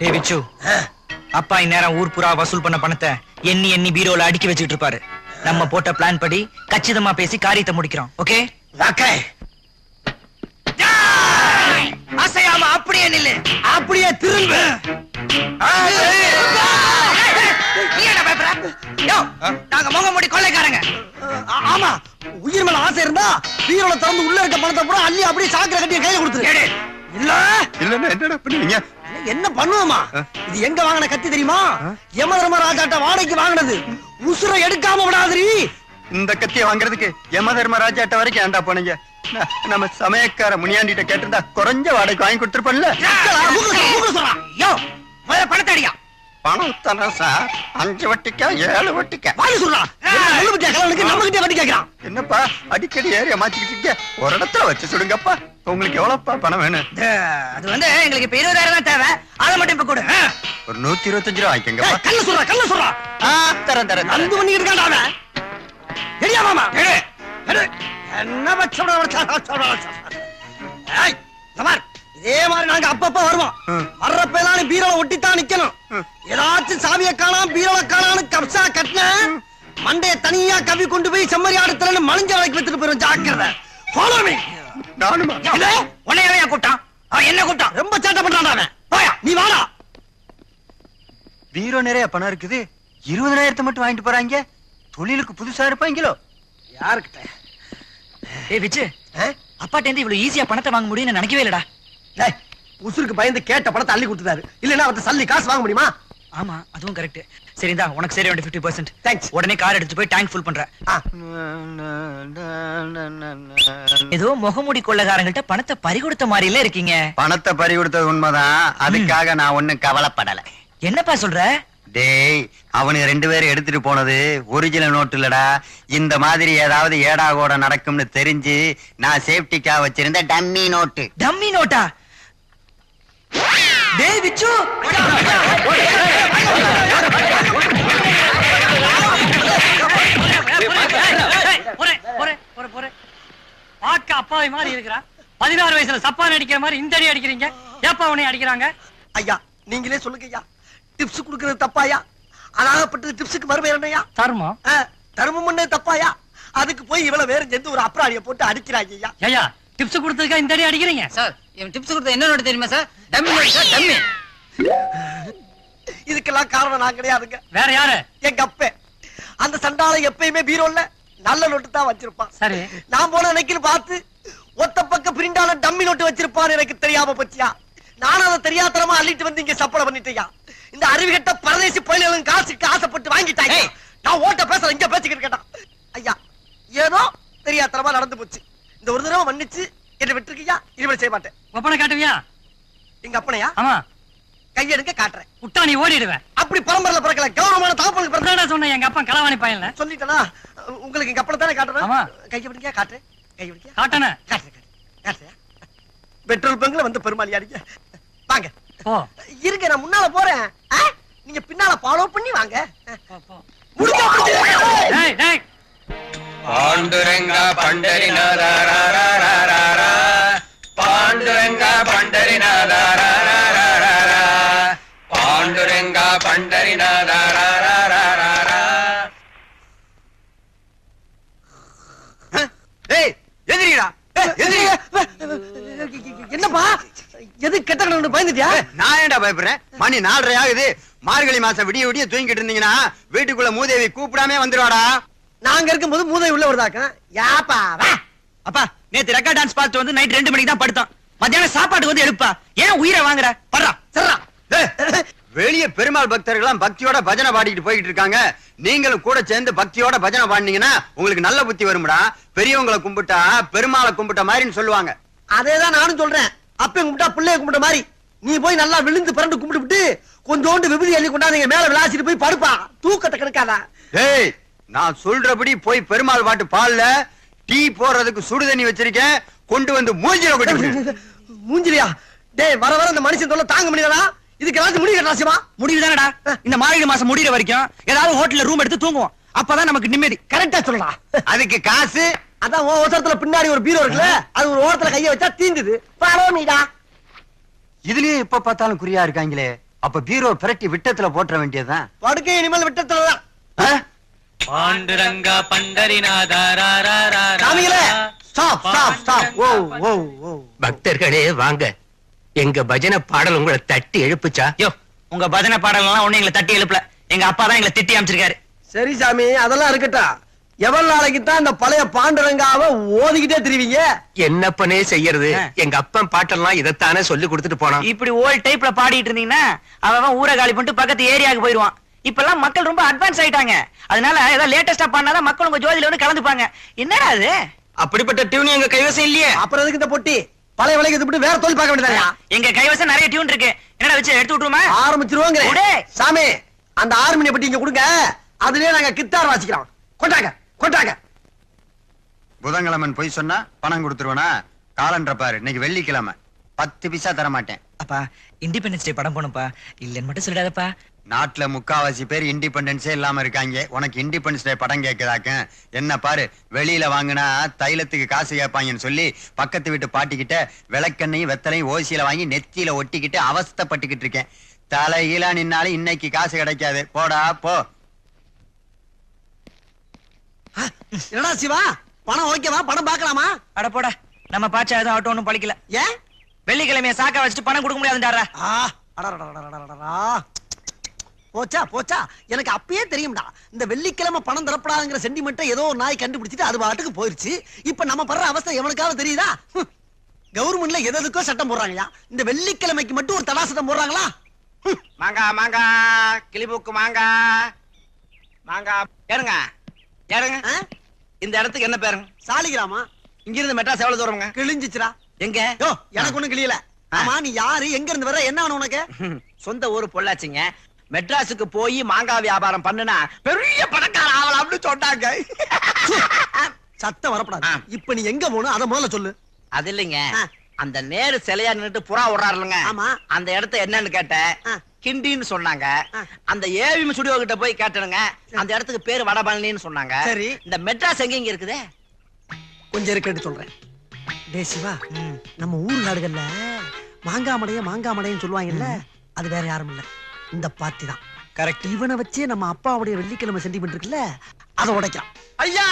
டேய் விச்சு, அப்பா இந்நேரம் ஊர் புறா வசூல் பண்ண பணத்தை எண்ணி பீரோல அடுக்கி வச்சுட்டு இருப்பாரு. நம்ம போட்ட பிளான் படி கச்சிதமா பேசி காரியத்தை முடிக்கிறோம். ஓகே? அசையாம அப்படியே நில்லு, அப்படியே திரும்ப. நாங்க முகமூடி கொள்ளைக்காரங்க. ஆமா, உயிர் மேல ஆசை இருந்தா பீரோல திறந்து உள்ள இருக்க பணத்தை பூரா அள்ளி அப்படியே சாக்கரை கட்டி கையில கொடுத்துரு. இல்ல இல்லன்னா என்னடா பண்ணுவீங்க? என்ன பண்ணுவோமா? இது எங்க வாங்கின கத்தி தெரியுமா? யமதர்ம ராஜாட்ட வாடகைக்கு வாங்கினது. உசுரை எடுக்காம விடாதீ. இந்த கத்தியை வாங்குறதுக்கு யமதர்ம ராஜாட்ட வரைக்கும் ஏண்டா போனீங்க? நம்ம சமயக்கார முனியாண்டிட்ட கேட்டிருந்தா குறைஞ்ச வாடகைக்கு வாங்கி கொடுத்துருப்பேன்ல. பணத்தை அடியா. பணம் தானே சார், 5 வட்டிக்கா 7 வட்டிக்கா? என்னப்பா அடிக்கடி ஏரியா மாத்திக்கிட்டீங்க? ஒரு இடத்துல வச்சு சொல்லுங்கப்பா. உங்களுக்கு எவ்வளவுப்பா பணம் வேணும்? அது வந்து எங்களுக்கு இப்ப 20,000 தான் தேவை. அதை மட்டும் இப்ப கொடு. ஒரு 125 ரூபா வாங்கிக்கங்கப்பா. கல்ல சொல்றா. தரேன் தரேன். அன்பு பண்ணிட்டு இருக்கான். எடியா மாமா, என்ன இதே மாதிரி நாங்க அப்பப்ப வருவோம். வர்றப்பெல்லாம் பீரோல ஒட்டித்தான் நிக்கணும். ஏதாச்சும் சாவியை காணாம பீரோல காணான்னு கப்சா கட்டின மண்டைய தனியா கவி கொண்டு போய் செம்மறி ஆடத்துல மலிஞ்ச வரைக்கும் வச்சுட்டு போயிரும். ஜாக்கிரதை. Follow me. நானுமா? உன்னையவே கூட்டான். என்ன கூட்டான்? ரொம்ப சேட்டை பண்றான். போயா நீ வாடா. பீரோ நிறைய பணம் இருக்குது. 20,000 மட்டும் வாங்கிட்டு போறாங்க. தொழிலுக்கு புதுசா இருப்பாங்களோ? யாருக்கிட்ட? ஏய் விச்சு, அப்பாட்ட இருந்து இவ்வளவு ஈஸியா பணத்தை வாங்க முடியும்னு நினைக்கவே இல்லடா. உசுருக்கு பயந்து கேட்ட பணத்தை அள்ளி கொடுத்துட்டாரு. இல்லன்னா அவர்ட்ட சல்லி காசு வாங்க முடியுமா? ஆமா, அதுவும் கரெக்ட். சரிதா, உனக்கு சரி 50%. தேங்க்ஸ். உடனே கார் எடுத்து போய் டேங்க் ஃபுல் பண்ற. ஏதோ முகமூடி கொள்ளைக்காரங்கள்ட்ட பணத்தை பறி கொடுத்த மாதிரில இருக்கீங்க. பணத்தை பறி கொடுத்தது உண்மைதான். அதுக்காக நான் ஒண்ணும் கவலைப்படல. என்னப்பா சொல்ற? டேய், அவனுக்கு 2 பேரும் எடுத்துட்டு போனது ஒரிஜினல் நோட்டு இல்லடா. இந்த மாதிரி ஏதாவது ஏடா கூட நடக்கும்னு தெரிஞ்சு நான் சேஃப்டிக்கா வச்சிருந்த டம்மி நோட்டு. Dummy NOTA? டேய் விச்சு, பாக்க அப்பாவை மாதிரி இருக்கிறா. 16 வயசுல சப்பான் அடிக்கிற மாதிரி இந்த அடி அடிக்கிறீங்க. ஏப்பா உன்னை அடிக்கிறாங்க? ஐயா நீங்களே சொல்லுங்க ஐயா. டிப்ஸ் குடுக்கிறது தப்பாயா? அழகப்பட்டது டிப்ஸுக்கு மறுபேர் என்னையா? தர்மம். தர்மம் பண்ண தப்பாயா? அதுக்கு போய் இவ்வளவு வேற சேர்ந்து ஒரு அப்ராடியை போட்டு அடிக்கிறாங்க ஐயா. ஐயா டிப்ஸ் கொடுத்ததுக்கா இந்த அடி அடிக்கிறீங்க? சார் இவன் டிப்ஸ் கொடுத்த என்ன நோட்டு தெரியுமா sir? Dummy note sir, dummy. இதுக்கெல்லாம் காரணம் நான் கிடையாதுங்க. வேற யாரு? எங்க அப்பே. அந்த சண்டாளை எப்பயுமே பீரோல்ல நல்ல நோட்டு தான் வச்சிருப்பான். சரி, நான் போன அன்னைக்கு பார்த்து ஒத்த பக்க பிரிண்டால டம்மி நோட்டு வச்சிருப்பான்னு எனக்கு தெரியாம போச்சியா. நானும் அதை தெரியாதனமா அள்ளிட்டு வந்து இங்க சப்பளை பண்ணிட்டேயா. இந்த அறிவுகட்ட பரதேசி பயிலும் காசுக்கு ஆசைப்பட்டு வாங்கிட்டாங்க. நான் ஓட்ட பேசல, இங்க பேசிக்கிட்டு கேட்டான். ஐயா ஏதோ தெரியாதனமா நடந்து போச்சு. இந்த ஒரு தடவை மன்னிச்சு என்ன விட்டுருக்கியா. இனிமேல் செய்ய மாட்டேன். ஒப்பனை காட்டுவியா? எங்க அப்பனையா? ஆமா. கையெடுக்க காட்டுறேன். விட்டா நீ ஓடிடுவேன். அப்படி பரம்பரையில பிறக்கல, கௌரவமான தகப்பனுக்கு பிறந்தா சொன்ன. எங்க அப்பா களவாணி பையன்ல சொல்லிட்டனா. உங்களுக்கு எங்க அப்பனை தானே காட்டுறேன். ஆமா. கையை பிடிக்க காட்டுறேன். கையை பிடிக்க காட்டன காட்டுறேன். காட்டுறேன். பெட்ரோல் பங்க்ல வந்து பெருமாளி அடிக்க வாங்க. போ. இருங்க, நான் முன்னால போறேன். நீங்க பின்னால ஃபாலோ பண்ணி வாங்க. டேய் டேய். பாண்டுரங்கா பண்டரிநாத ரரரரரரர, பாண்டுரங்கா பண்டரிநாத ரரரரரர, பாண்டுரங்கா பண்டரிநாத ரரரரரர. ஏய் எதிரிடா, எதிரி. என்னப்பா எது கெட்ட கணக்கு பயந்துட்டியா? நான் ஏன்டா பயப்படுறேன்? மணி 4:30 ஆகுது. மார்கழி மாசம் விடிய விடிய தூங்கிட்டு இருந்தீங்கன்னா வீட்டுக்குள்ள மூதேவி கூப்பிடாமே வந்துருவாடா. நாங்க இருக்கும்போது மூதை உள்ள வருதாக்க. யாப்பா வா. அப்பா நேத்து ரெக்கார்ட் டான்ஸ் பார்த்து வந்து நைட் 2 மணிக்கு தான் படுத்தோம். மத்தியானம் சாப்பாட்டுக்கு வந்து எழுப்பா. ஏன் உயிரை வாங்குற? படுறா சர்றா. வெளிய பெருமாள் பக்தர்கள்லாம் பக்தியோட பஜனை பாடிட்டு போயிட்டு இருக்காங்க. நீங்களும் கூட சேர்ந்து பக்தியோட பஜனை பாடினீங்கன்னா உங்களுக்கு நல்ல புத்தி வரும்டா. பெரியவங்களை கும்பிட்டா பெருமாளை கும்பிட்ட மாதிரின்னு சொல்லுவாங்க. அதேதான் நானும் சொல்றேன். அப்ப கும்பிட்டா பிள்ளைய கும்பிட்ட மாதிரி. நீ போய் நல்லா விழுந்து பிறண்டு கும்பிட்டு கொஞ்சோண்டு விபூதி அள்ளி கொண்டாந்தீங்க மேல விளாசிட்டு போய் படுப்பா. தூக்கத்தை கெடுக்காதா. ஏய், நான் சொல்றபடி போய் பெருமாள் பாட்டு பால்ல டீ போடுறதுக்கு சுடு தண்ணி வச்சிருக்கேன். கொண்டு வந்து மூஞ்சில கொட்டி. மூஞ்சிலியா? டேய் வர வர இந்த மனுஷன் தொல்லை தாங்க முடியலடா. இதுக்கு ஏதாவது முடிவு கட்டாசியமா? முடிவு தானடா. இந்த மார்கழி மாசம் முடிகிற வரைக்கும் ஏதாவது ஹோட்டல்ல ரூம் எடுத்து தூங்குவோம். அப்பதான் நமக்கு நிம்மதி. கரெக்டா சொல்லலாம். அதுக்கு காசு அதான் ஓசரத்துல பின்னாடி ஒரு பீரோ இருக்குல்ல, அது ஒரு ஓரத்துல கைய வச்சா தீந்துது. ஃபாலோ மீடா. இதுலயே எப்ப பார்த்தாலும் குறியா இருக்காங்களே. அப்ப பீரோ பிரட்டி விட்டத்துல போட்டுற வேண்டியதுதான். படுக்கை இனிமேல் விட்டத்துலதான். பாண்டுரங்கா பண்டரிநாதா சாமிகளே, stop stop stop. Oh oh oh. பக்தர்களே வாங்க, எங்க பஜனை பாடல் உங்களை தட்டி எழுப்புச்சா? யோ, உங்க பஜனை பாடலாம் ஒண்ணு எங்களை தட்டி எழுப்பல. எங்க அப்பா தான் எங்களை திட்டி அமைச்சிருக்காரு. சரி சாமி, அதெல்லாம் இருக்கட்டும். எவ்வளவு நாளைக்கு தான் இந்த பழைய பாண்டுரங்காவை ஓதிக்கிட்டே திரிவீங்க? என்னப்பனே செய்யறது, எங்க அப்பன் பாட்டெல்லாம் இதைத்தானே சொல்லி கொடுத்துட்டு போனான். இப்படி ஓல்ட் டைப்ல பாடிட்டு இருந்தீங்கன்னா அவன் ஊரை காலி பண்ணிட்டு பக்கத்து ஏரியாவுக்கு போயிருவான். இப்பெல்லாம் மக்கள் ரொம்ப அட்வான்ஸ் ஆயிட்டாங்க. அதனால ஏதாவது லேட்டஸ்டா பண்ணாதான் மக்கள் உங்க ஜோதியில வந்து கலந்துப்பாங்க. என்னடா அது? அப்படிப்பட்ட டியூன் எங்க கைவசம் இல்லையே. அப்புறம் எதுக்கு இந்த பொட்டி? பழைய விலைக்கு விட்டு வேற தொழில் பார்க்க வேண்டியதா? எங்க கைவசம் நிறைய டியூன் இருக்கு. என்னடா வச்சு எடுத்து விட்டுருமா? ஆரம்பிச்சிருவோங்க. உடே. சாமி, அந்த ஆர்மினிய பட்டி இங்க கொடுங்க. அதுலயே நாங்க கித்தார் வாசிக்கிறோம். கொண்டாங்க கொண்டாங்க. புதன்கிழமன் போய் சொன்னா பணம் கொடுத்துருவனா? காலண்டர் பாரு, இன்னைக்கு வெள்ளிக்கிழமை. 10 பைசா தர மாட்டேன். அப்பா, இண்டிபெண்டன்ஸ் டே படம் போணும்ப்பா. இல்லன்னு மட்டும் சொல்லிடாதப்பா. நாட்டுல முக்காவாசி பேர் இண்டிபெண்டன்ஸே இல்லாம இருக்காங்க. உனக்கு இண்டிபெண்டன்ஸ் டே படம் கேக்குதாக்க? என்ன பாரு, வெளியில வாங்கினா தைலத்துக்கு காசு கேட்பாங்கன்னு சொல்லி பக்கத்து வீட்டு பாட்டிக்கிட்ட விளக்கெண்ணையும் வெத்தலையும் ஓசியில வாங்கி நெத்தியில ஒட்டிக்கிட்டு அவஸ்தைப்பட்டுக்கிட்டு இருக்கேன். தலைகீழா நின்னாலும் இன்னைக்கு காசு கிடைக்காது. போடா போ. என்னடா சிவா, பணம் ஓகேவா? பணம் பார்க்கலாமா? அட போடா, நம்ம பாச்சா எதுவும் ஆட்டோ ஒண்ணும் பழிக்கல. ஏன்? வெள்ளிக்கிழமைய சாக்கா வச்சுட்டு பணம் கொடுக்க முடியாதுன்றாரா? போச்சா போச்சா, எனக்கு அப்பயே தெரியும்டா. இந்த வெள்ளிக்கிழமை பணம் தரப்படாதுங்கிற சென்டிமெண்ட்டை ஏதோ ஒரு நாய் கண்டுபிடிச்சிட்டு அது பாட்டுக்கு போயிருச்சு. இப்ப நம்ம படுற அவஸ்தை எவனுக்காவது தெரியுதா? கவர்மெண்ட்ல எதுக்கோ சட்டம் போடுறாங்கயா, இந்த வெள்ளிக்கிழமைக்கு மட்டும் ஒரு தடா சட்டம் போடுறாங்களா? மாங்கா மாங்கா கிளிபூக்கு மாங்கா மாங்கா. ஏறுங்க ஏறுங்க. இந்த இடத்துக்கு என்ன பேருங்க? சாலிகிராமா. இங்க இருந்து மெட்ராஸ் எவ்வளவு தூரங்க? கிழிஞ்சிச்சுடா. எங்க? யோ, எனக்கு ஒண்ணும் கிளியல. ஆமா, நீ யாரு, எங்க இருந்து வர, என்ன வேணும் உனக்கு? சொந்த ஊரு பொள்ளாச்சிங்க. மெட்ராஸுக்கு போய் மாங்காய் வியாபாரம் பண்ணுனா பெரிய பணக்கார ஆகலாம்னு சொன்னாங்க. சத்தம் வரப்படாது. இப்ப நீ எங்க போகணும் அத முதல்ல சொல்லு. அது இல்லைங்க, அந்த நேரு சிலையா நின்னுட்டு புறா விடுறாருலங்க, ஆமா. அந்த இடத்த என்னன்னு கேட்டேன். கிண்டின்னு சொன்னாங்க. அந்த ஏவிஎம் ஸ்டுடியோ கிட்ட போய் கேட்டனுங்க, அந்த இடத்துக்கு பேரு வடபழனின்னு சொன்னாங்க. சரி. இந்த மெட்ராஸ் எங்க இங்க இருக்குதே? கொஞ்சம் இருக்கட்டு சொல்றேன். டே சிவா, நம்ம ஊர் நாடுகள்ல மாங்காமடையன்னு சொல்லுவாங்கல்ல, அது வேற யாரும் இல்ல, இந்த பாத்தி தான். கரெக்ட். இவனை வச்சே நம்ம அப்பாவுடைய வெள்ளிக்கிழமை சென்டிமெண்ட் இருக்குல்ல, அதை உடைக்கலாம். ஐயா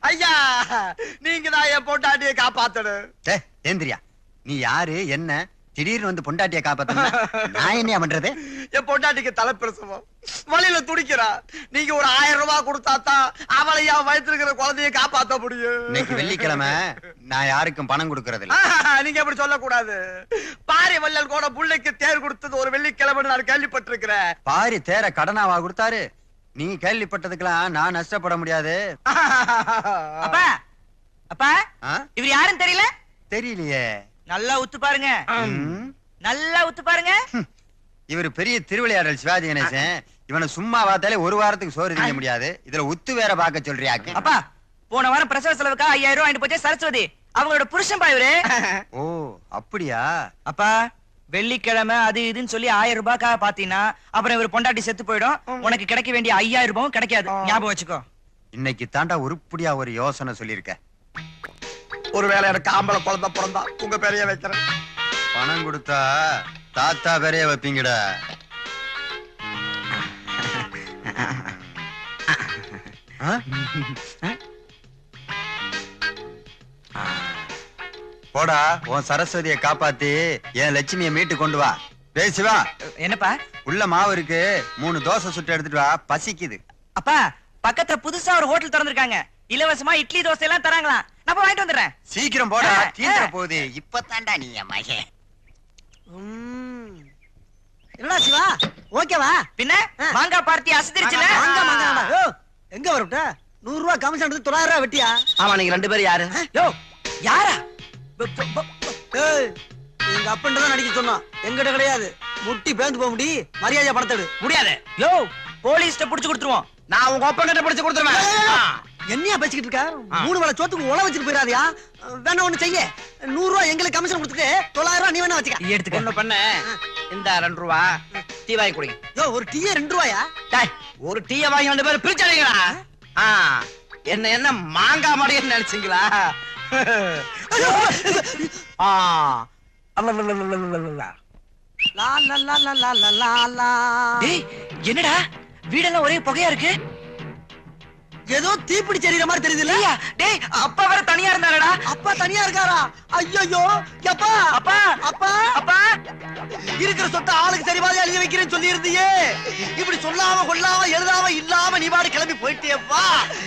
ஐயா, நீங்க தான் என் பொண்டாட்டியை காப்பாத்தணும். ஏந்திரியா, நீ யாரு? என்ன திடீர்னு வந்து பொண்டாட்டிய காப்பாத்தணும்? நான் என்ன பண்றது? என் பொண்டாட்டிக்கு தலைப்பிரசவம், வழியில துடிக்கிறா. நீங்க ஒரு 1000 ரூபாய் கொடுத்தாதான் அவளை என் வயிற்றுக்கிற குழந்தைய காப்பாத்த முடியும். இன்னைக்கு வெள்ளிக்கிழமை, நான் யாருக்கும் பணம் கொடுக்கறது இல்ல. நீங்க அப்படி சொல்லக்கூடாது. பாரி வள்ளல் கூட புள்ளைக்கு தேர் கொடுத்தது ஒரு வெள்ளிக்கிழமை நான் கேள்விப்பட்டிருக்கிறேன். பாரி தேர கடனாவா கொடுத்தாரு? நீ கேள்விப்பட்டதுக்கெல்லாம் நான் நஷ்டப்பட முடியாது. அப்பா அப்பா, இவர் யாருன்னு தெரியல? தெரியலையே. நல்லா உத்து பாருங்க, நல்லா உத்து பாருங்க. இவர் பெரிய திருவிளையாடல் சிவாஜி கணேசன். இவனை சும்மா பார்த்தாலே ஒரு வாரத்துக்கு சோறு திங்க முடியாது. இதுல உத்து வேற பாக்க சொல்றியாக்கு? அப்பா, போன வாரம் பிரசவ செலவுக்கா 5000 ரூபாய் வாங்கிட்டு போச்சு சரஸ்வதி, அவங்களோட புருஷன் பா இவரு. ஓ அப்படியா? அப்பா, வெள்ளிக்கிழமை அது இதுன்னு சொல்லி 1000 ரூபாய்க்காக பாத்தீங்கன்னா அப்புறம் இவர் பொண்டாட்டி செத்து போயிடும். உனக்கு கிடைக்க வேண்டிய 5000 ரூபாயும் கிடைக்காது, ஞாபகம் வச்சுக்கோ. இன்னைக்கு தாண்டா உருப்படியா ஒரு யோசனை சொல்லிருக்க. ஒருவேளை எனக்கு ஆம்பளை குழந்தை பிறந்தா உங்க பேரைய வைக்கிறேன். பணம் கொடுத்தா தாத்தா பேரைய வைப்பீங்கடா. போடா, உன் சரஸ்வதியை காப்பாத்தி என் லட்சுமியை மீட்டு கொண்டு வா. பேசுவா. என்னப்பா? உள்ள மாவு இருக்கு, 3 தோசை சுட்டு எடுத்துட்டு வா, பசிக்குது. அப்பா, பக்கத்துல புதுசா ஒரு ஹோட்டல் திறந்திருக்காங்க, இலவசமா இட்லி தோசை எல்லாம் தராங்களாம். நான் போய் வாங்கிட்டு வந்துடுறேன். சீக்கிரம் போடா, தீந்துற போகுது. இப்பதான்டா நீ என் மகன். என்னடா சிவா, ஓகேவா? பின்ன மாங்காய் பார்ட்டி அசதிருச்சுல. எங்க வரட்ட 100 ரூபாய் கமிஷன் எடுத்து 900 ரூபாய் வெட்டியா? ஆமா, நீங்க 2 பேரும் யாரு? யோ, யாரா? எங்க அப்பன்ட்டு தான் நடிக்க சொன்னோம், எங்கிட்ட கிடையாது. முட்டி பேந்து போக முடி, மரியாதையா பணத்தை எடு. முடியாது. யோ, போலீஸ்ட புடிச்சு கொடுத்துருவோம். நான் உங்க அப்பா கிட்ட பிடிச்சு கொடுத்துருவேன். என்னையா பேசிக்கிட்டு இருக்க? 3 வேளை சோத்துக்கு உழ வச்சுட்டு போயிடாதியா? வேணா ஒண்ணு செய்ய, 100 ரூபாய் எங்களுக்கு கமிஷன் கொடுத்துட்டு 900 ரூபாய் நீ வேணா வச்சுக்க. எடுத்துக்க. ஒண்ணு பண்ண, இந்த 2 ரூபாய் டீ வாங்கி குடிங்க. யோ, ஒரு டீயே 2 ரூபாயா? டேய், ஒரு டீயை வாங்கி 2 பேரும் பிரிச்சடிங்களா? என்ன மாங்கா மடையன்னு நினைச்சீங்களா? லா லா லா லா லா லா லா லா. டேய் என்னடா வீடெல்லாம் ஒரே புகையா இருக்கு. ஏதோ தீப்பிடி எரியுற மாதிரி தெரியுதுல்ல? ஐயா, டேய் அப்பா வேற தனியா இருந்தாரடா. அப்பா தனியா இருக்காரா? ஐயோ எப்பா அப்பா அப்பா அப்பா இருக்கிற சொத்தை ஆளுக்கு சரிபாதியா எழுதி வைக்கிறேன்னு சொல்லி இருந்தியே. இப்படி சொல்லாம கொள்ளாம எழுதாம இல்லாம நீ பாடு கிளம்பி போயிட்டேப்பா.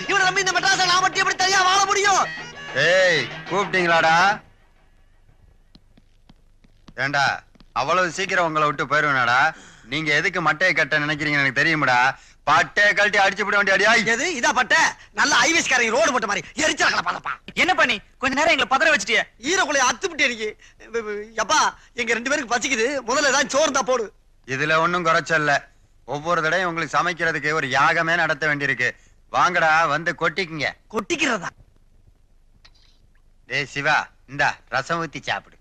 இவனை நம்பி இந்த மெட்ராஸை நான் மட்டும் எப்படி தனியா வாழ முடியும்? ஏய் கூப்பிட்டீங்களாடா? ஏண்டா அவ்வளவு சீக்கிரம் உங்களை விட்டு போயிருவேனாடா? நீங்க எதுக்கு மட்டையை கட்ட நினைக்கிறீங்கன்னு எனக்கு தெரியுமாடா. பட்டையை கழட்டி அடிச்சு விட வேண்டிய எது இதா பட்ட நல்ல ஐவிஸ்காரங்க ரோடு போட்ட மாதிரி எரிச்சல பாலப்பா. என்ன பண்ணி கொஞ்ச நேரம் எங்களை பதற வச்சிட்டியே. ஈரக்குலைய அத்துப்பிட்டு எனக்கு. எப்பா எங்க 2 பேருக்கு பசிக்குது, முதல்ல ஏதாவது சோறு தான் போடு. இதுல ஒண்ணும் குறைச்சல்ல. ஒவ்வொரு தடையும் உங்களுக்கு சமைக்கிறதுக்கு ஒரு யாகமே நடத்த வேண்டியிருக்கு. வாங்கடா வந்து கொட்டிக்குங்க. கொட்டிக்கிறதா? டேய் சிவா இந்தா ரசம் ஊத்தி சாப்பிடு.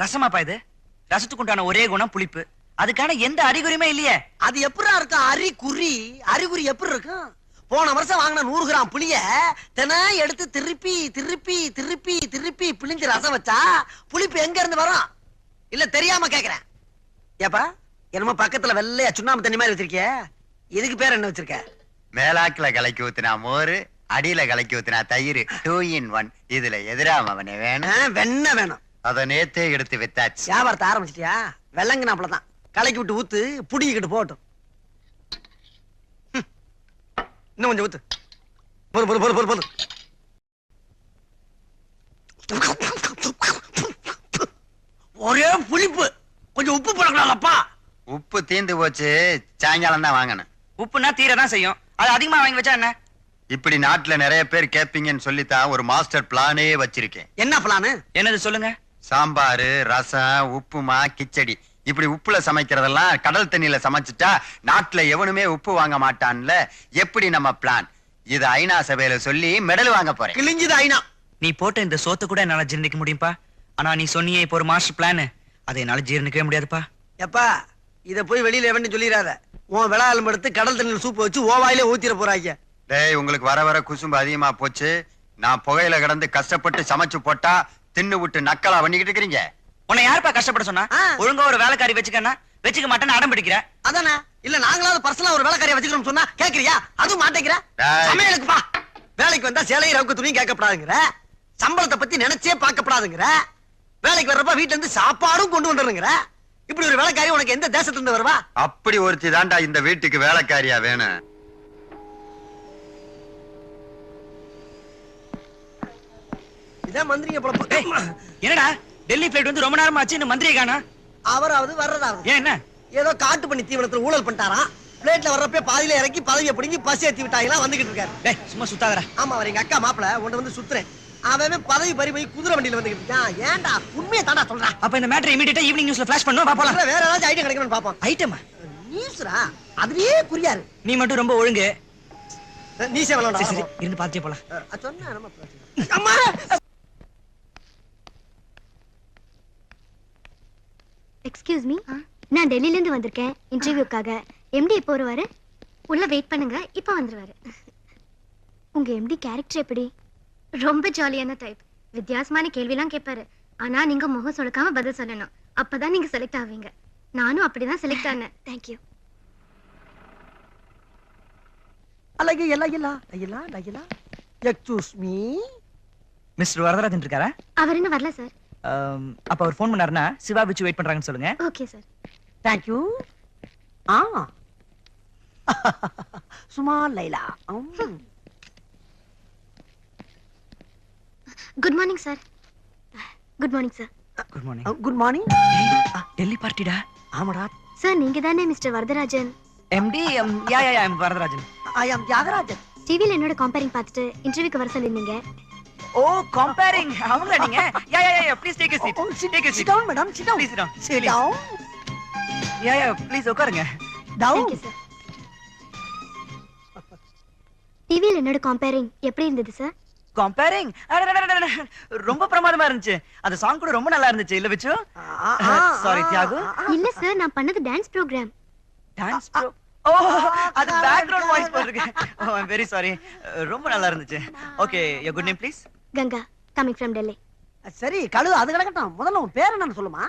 ரசமாப்பா இது? ரசத்துக்கு உண்டான ஒரே குணம் புளிப்பு. அதுக்கான எந்த அறிகுறியுமே இல்லையே. அது எப்படா இருக்கும்? அறிகுறி எப்படி இருக்கும்? போன வருஷம் வாங்கின 100 கிராம் புளிய தினம் எடுத்து திருப்பி திருப்பி திருப்பி திருப்பி பிழிஞ்சு ரசம் வச்சா புளிப்பு எங்க இருந்து வரும்? இல்ல தெரியாம கேக்குறேன். ஏப்பா என்னமோ பக்கத்துல வெள்ளையா சுண்ணாம்பு தண்ணி மாதிரி வச்சிருக்கிய, இதுக்கு பேர் என்ன வச்சிருக்க? மேலாக்குல கலக்கி ஊத்தினா மோரு, அடியில கலக்கி ஊத்தினா தயிர், 2 in 1. இதுல எதிராம அவனே வேணும். வெண்ணெய் வேணும். அத நேத்தே எடுத்து வித்தாச்சு. வியாபாரத்தை ஆரம்பிச்சிட்டியா? வெள்ளங்கனாப்புலதான் கலக்கி விட்டு ஊத்து, புடிக்கிட்டு போட்டும். இன்னும் கொஞ்சம் ஊத்து. போது. ஒரே புளிப்பு. கொஞ்சம் உப்பு போடக்கூடாதுப்பா. உப்பு தீந்து போச்சு, சாயங்காலம் தான் வாங்கணும். உப்புனா தீரதான் செய்யும். அது அதிகமா வாங்கி வச்சா என்ன? இப்படி நாட்டுல நிறைய பேர் கேப்பீங்கன்னு சொல்லித்தான் ஒரு மாஸ்டர் பிளானே வச்சிருக்கேன். என்ன பிளானு? என்னது சொல்லுங்க. சாம்பாரு, ரசம், உப்புமா, கிச்சடி, இப்படி உப்புல சமைக்கிறதெல்லாம் கடல் தண்ணியில சமைச்சிட்டா நாட்டுல எவனுமே உப்பு வாங்க மாட்டான்ல. எப்படி நம்ம பிளான்? இது ஐநா சபையில சொல்லி மெடல் வாங்க போறேன். கிழிஞ்சது ஐநா. நீ போட்ட இந்த சோத்து கூட என்னால ஜீரணிக்க முடியும்பா. ஆனா நீ சொன்னியே இப்போ ஒரு மாஸ்டர் பிளான், அதை என்னால ஜீரணிக்கவே முடியாதுப்பா. எப்பா இத போய் வெளியில எவன்னு சொல்லிடாத. உன் விளையாடும் எடுத்து கடல் தண்ணியில் சூப்பு வச்சு ஓவாயிலே ஊத்திர போறாங்க. டேய் உங்களுக்கு வர வர குசும்பு அதிகமா போச்சு. நான் புகையில கிடந்து கஷ்டப்பட்டு சமைச்சு போட்டா தின்னு விட்டு நக்கலா பண்ணிக்கிட்டு இருக்கிறீங்க. உன்னை யாருப்பா கஷ்டப்பட சொன்னா? ஆ. ஒழுங்கா ஒரு வேலைக்காரி வச்சுக்கன்னா வச்சுக்க மாட்டேன்னு அடம் பிடிக்கிற. அதானே? இல்ல நாங்களாவது பர்சனலா ஒரு வேலைக்காரியை வச்சுக்கணும்னு சொன்னா கேக்குறியா? அதுவும் மாட்டேங்கிற. டேய். சமையலுக்குப்பா வேலைக்கு வந்தா சேலையை ரவுக்கு துணியும் கேட்கப்படாதுங்கிற, சம்பளத்தை பத்தி நினைச்சே பார்க்கப்படாதுங்கிற, வேலைக்கு வர்றப்ப வீட்டுல இருந்து சாப்பாடும் கொண்டு வந்துருங்கிற. இப்படி ஒரு வேலைக்காரி உனக்கு எந்த தேசத்துல இருந்து வருவா? அப்படி ஒருத்தி தாண்டா இந்த வீட்டுக்கு வேலைக்காரியா வேணும். இதான் மந்திரிங்க பொழப்பு. என்னடா டெல்லி பிளைட் வந்து ரொம்ப நேரமா ஆச்சு, இன்னும் மந்திரியை காணோம். அவராவது வர்றதாவது ஏன் என்ன? ஏதோ காட்டு பண்ணி தீவனத்துல ஊழல் பண்ணிட்டாராம். பிளேட்ல வர்றப்ப பாதியில இறக்கி பதவியை பிடிங்கி பசி ஏத்தி விட்டாங்களா வந்துகிட்டு இருக்காரு. டேய் சும்மா சுத்தாதடா. ஆமா அவர் எங்க அக்கா மாப்பிள உன்னை வந்து சுத்துறேன். அவன் பதவி பறி போய் குதிரை வண்டியில வந்துகிட்டு இருக்கான். ஏன்டா உண்மையை தாண்டா சொல்றான். அப்ப இந்த மேட்டர் இமிடியேட்டா ஈவினிங் நியூஸ்ல ஃபிளாஷ் பண்ணுவோம். வா போலாம். வேற ஏதாவது ஐடியா கிடைக்கணும்னு பாப்போம். ஐட்டமா நியூஸ்ரா அதுலயே குறியாரு. நீ மட்டும் ரொம்ப ஒழுங்கு. நீ சேவலாம். சரி சரி இருந்து பாத்துட்டே போலாம். சொன்னா நம்ம பிரச்சனை. அம்மா எக்ஸ்கியூஸ் மீ, நான் டெல்லில இருந்து வந்திருக்கேன் இன்டர்வியூக்காக. எம்டி எப்போ வருவாரு? உள்ள வெயிட் பண்ணுங்க, இப்போ வந்துருவாரு. உங்க எம்டி கேரக்டர் எப்படி? ரொம்ப ஜாலியான டைப். வித்தியாசமான கேள்விலாம் கேட்பாரு. ஆனா நீங்க முகம் சொலுக்காம பதில் சொல்லணும். அப்பதான் நீங்க செலக்ட் ஆவீங்க. நானும் அப்படிதான் செலக்ட் ஆனேன். தேங்க்யூ. அலகி எல்லாம் எக்ஸ்கியூஸ் மீ. மிஸ்டர் வரதராஜன் இருக்காரா? அவர் இன்னும் வரல சார். அப்ப அவர் ஃபோன் பண்ணாருன்னா சிவா வச்சு வெயிட் பண்றாங்கன்னு சொல்லுங்க. Okay sir. Thank you. Suma Laila. Good morning sir. Good morning sir. Good morning. Good morning. Delhi பார்ட்டிடா. ஆமாடா. சார் நீங்க தானே mister Varadarajan? MD yeah Varadarajan. I am Thiyagarajan. டிவில என்னோட கம்பேரிங் பார்த்துட்டு இன்டர்வியூக்கு வர சொல்லிருந்தீங்க. ஓ கம்பேரிங் அவங்களா நீங்க? Yeah please take a seat. Take a seat. Sit down madam, sit down. Please sit down. Sit down. Yeah please உட்காருங்க. Down. Thank you sir. டிவில என்னோட கம்பேரிங் எப்படி இருந்தது சார்? கம்பேரிங் ரொம்ப பிரமாதமா இருந்துச்சு. அந்த சாங் கூட ரொம்ப நல்லா இருந்துச்சு இல்ல விச்சு? சாரி தியாகு. இல்ல சார், நான் பண்ணது dance program. Dance pro. Oh அது பேக்ரவுண்ட் வாய்ஸ் போட்டுருக்கு. Oh I am very sorry. ரொம்ப நல்லா இருந்துச்சு. Okay your good name please? Ganga, coming from Delhi. சரி கழுது அது கிடக்கட்டும், முதல்ல உன் பேர் என்னன்னு சொல்லுமா.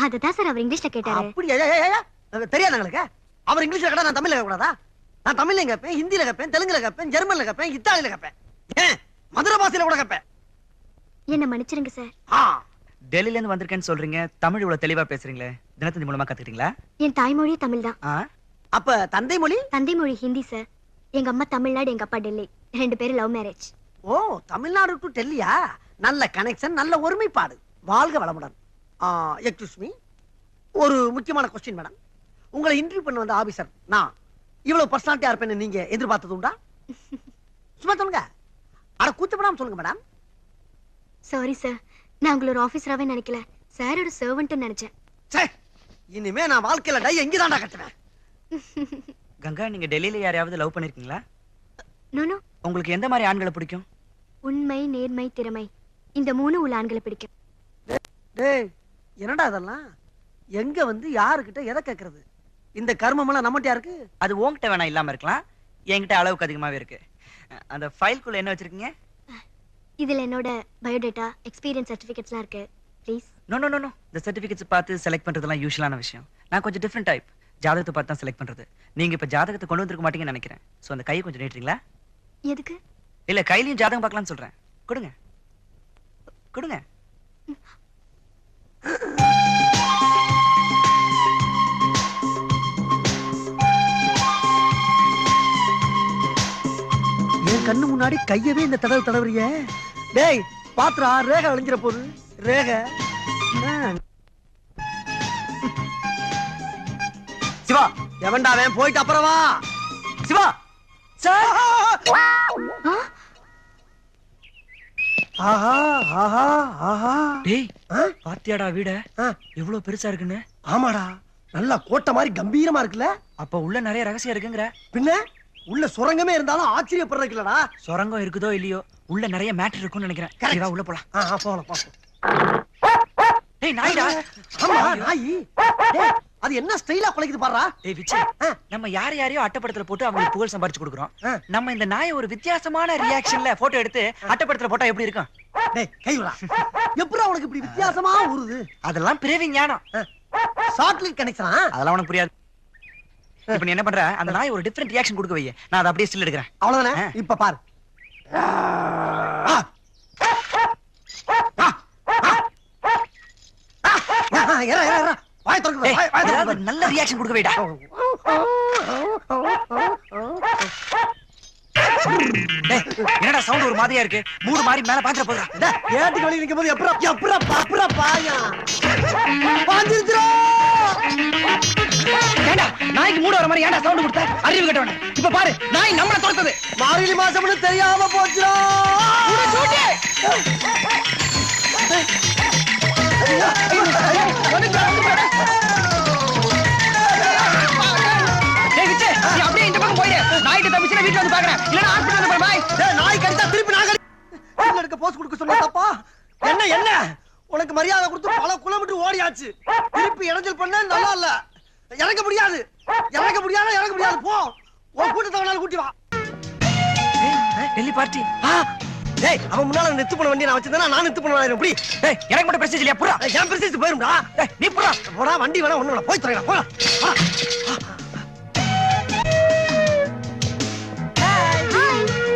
அததான் சார் அவர் இங்கிலீஷ்ல கேட்டாரு. அப்படி தெரியாது எங்களுக்கு. அவர் இங்கிலீஷ்ல கேட்டா நான் தமிழ்ல கேட்க கூடாதா? நான் தமிழ்ல கேட்பேன், ஹிந்தில கேட்பேன், தெலுங்குல கேட்பேன், ஜெர்மன்ல கேட்பேன், இத்தாலியில கேட்பேன், ஏன் மதுரை பாஷையில கூட கேட்பேன். என்ன மன்னிச்சிருங்க சார். டெல்லில இருந்து வந்திருக்கேன்னு சொல்றீங்க, தமிழ் இவ்வளவு தெளிவா பேசுறீங்களே, தினத்தந்தி மூலமா கத்துக்கிட்டீங்களா? என் தாய்மொழி தமிழ் தான். அப்ப தந்தை மொழி? தந்தை மொழி ஹிந்தி சார். எங்க அம்மா தமிழ்நாடு, எங்க அப்பா டெல்லி. 2 பேரும் love marriage. Oh, Tamil Nadu to டெல்லியா? நல்ல கனெக்ஷன், நல்ல ஒருமைப்பாடு. வாழ்க வளமுடன். எக்ஸ்கியூஸ் மீ, ஒரு முக்கியமான கொஸ்டின் மேடம். உங்களை இன்டர்வியூ பண்ண வந்த ஆபீசர் நான் இவ்வளவு பர்சனாலிட்டியா இருப்பேன்னு நீங்க எதிர்பார்த்தது உண்டா? சும்மா சொல்லுங்க, அட கூச்சப்படாம சொல்லுங்க மேடம். சாரி சார், நான் உங்களை ஒரு ஆபீசராவே நினைக்கல, சாரோட சர்வன்ட் நினைச்சேன். சே, இனிமே நான் வாழ்க்கையில டை எங்கதான்டா கட்டுவேன். கங்கா, நீங்க டெல்லியில யாரையாவது லவ் பண்ணிருக்கீங்களா? நோ. உங்களுக்கு எந்த மாதிரி ஆண்களை பிடிக்கும்? உண்மை, நேர்மை, திறமை, இந்த 3 உள்ள ஆண்களை பிடிக்கும். டேய், என்னடா இதெல்லாம்? எங்க வந்து யாருக்கிட்ட எதை கேக்குறது? இந்த கர்மம் எல்லாம் நம்மகிட்ட இருக்கு. அது உன்கிட்ட வேணா இல்லாம இருக்கலாம், என்கிட்ட அளவுக்கு அதிகமாவே இருக்கு. அந்த ஃபைல்குள்ள என்ன வச்சிருக்கீங்க? இதுல என்னோட பயோடேட்டா, எக்ஸ்பீரியன்ஸ் சர்டிபிகேட்ஸ்லாம் இருக்கு. ப்ளீஸ். நோ. இந்த சர்டிபிகேட்ஸ் பார்த்து செலக்ட் பண்றதெல்லாம் யூஷுவலான விஷயம். நான் கொஞ்சம் டிஃபரெண்ட் டைப். ஜாதகத்தை பார்த்து தான் செலக்ட் பண்றது. நீங்க இப்ப ஜாதகத்தை கொண்டு வந்திருக்க மாட்டீங்கன்னு நினைக்கிறேன். சோ அந்த கையை கொஞ்சம் நீட்டுறீங்களா? எதுக்கு? இல்ல, கையிலயும் ஜாதகம் பார்க்கலாம்னு சொல்றேன். கொடுங்க. என் கண்ணு முன்னாடி கையவே இந்த தடவுறிய. டேய் பாத்ரா, ரேகை அழிஞ்சிட போகுது. ரேகை. சிவா, எவன்டாவன்? போயிட்டு அப்புறம் வா. சிவா சார். ஆஹா ஆஹா ஆஹா. டேய், பாத்தியாடா வீட எவ்வளவு பெருசா இருக்குன்னு? ஆமாடா, நல்லா கோட்டை மாதிரி கம்பீரமா இருக்குல்ல. அப்ப உள்ள நிறைய ரகசியம் இருக்குங்கற. பின்ன உள்ள சுரங்கமே இருந்தாலும் ஆச்சரியப்படுறதுக்கு இல்லடா. சுரங்கம் இருக்குதோ இல்லையோ, உள்ள நிறைய மேட்டர் இருக்கும்னு நினைக்கிறேன். சரிடா, உள்ள போலாம். போலாம். டேய் நாய்டா. ஆமா நாய். டேய், அது என்ன ஸ்டைலா குலைக்குது பாறா. டேய் விஜய், நம்ம யாரையோ அட்டப்படத்துல போட்டு அவங்களுக்கு புகழ் சம்பாரிச்சு கொடுக்குறோம். நம்ம இந்த நாயை ஒரு வித்தியாசமான ரியாக்ஷன்ல போட்டோ எடுத்து அட்டப்படத்துல போட்டா எப்படி இருக்கும்? டேய் கைவிடா. எப்பறா உனக்கு இப்படி வித்தியாசமா ஊருது? அதெல்லாம் பிறவி ஞானம். சாட்லிட் கனெக்ஷனா? அதெல்லாம் உனக்கு புரியாது. இப்ப நீ என்ன பண்ற, அந்த நாய் ஒரு டிஃபரெண்ட் ரியாக்ஷன் கொடுக்க வையே, நான் அதை அப்படியே ஸ்டில் எடுக்கிறேன். அவ்வளவுதானே? இப்ப பாரு. நல்ல ரியாக்ஷன் கொடுக்க வைடா. என்னடா சவுண்ட் ஒரு மாதிரியா இருக்கு? மூடு மாதிரி மேல பாத்துற போறா. ஏட்டுக்கு வழி நிக்கும் போது எப்பறா பாயா பாஞ்சிருச்சுடா. ஏண்டா நாய்க்கு மூடு வர மாதிரி ஏண்டா சவுண்ட் கொடுத்த? அறிவு கட்டவனே. இப்ப பாரு, நாய் நம்மள துரத்துது. மார்கழி மாசம்னு தெரியாம போச்சுடா. டேய் விஜய், நீ அப்படியே இந்த பக்கம் போயிடு. நாய்ட்ட தப்பிச்சு வீட்ல வந்து பாக்குறேன். இல்லனா ஹாஸ்பிடல் வந்து பாய். டேய், நாய் கடிச்சா திருப்பி நான் கடி எடுக்க போஸ் கொடுக்க சொன்னா தப்பா? என்ன உனக்கு மரியாதை கொடுத்து பல கிலோமீட்டர் ஓடியாச்சு. திருப்பி இடைஞ்சல் பண்ண நல்லா இல்ல. இறங்க முடியாது. போ. உன் கூட்டத்தை வேணாலும் கூட்டி வா. டெல்லி பார்ட்டி. டேய், அவன் முன்னால நித்து பண்ண வண்டி நான் வச்சிருந்தா நான் நித்து பண்ண எப்படி? டேய், எனக்கு மட்டும் பிரச்சனை இல்லையா? புறா. என் பிரச்சனை போயிரும்டா. டேய், நீ புறா. போடா, வண்டி வேணா ஒண்ணு வேணா போய் தரேடா. போடா.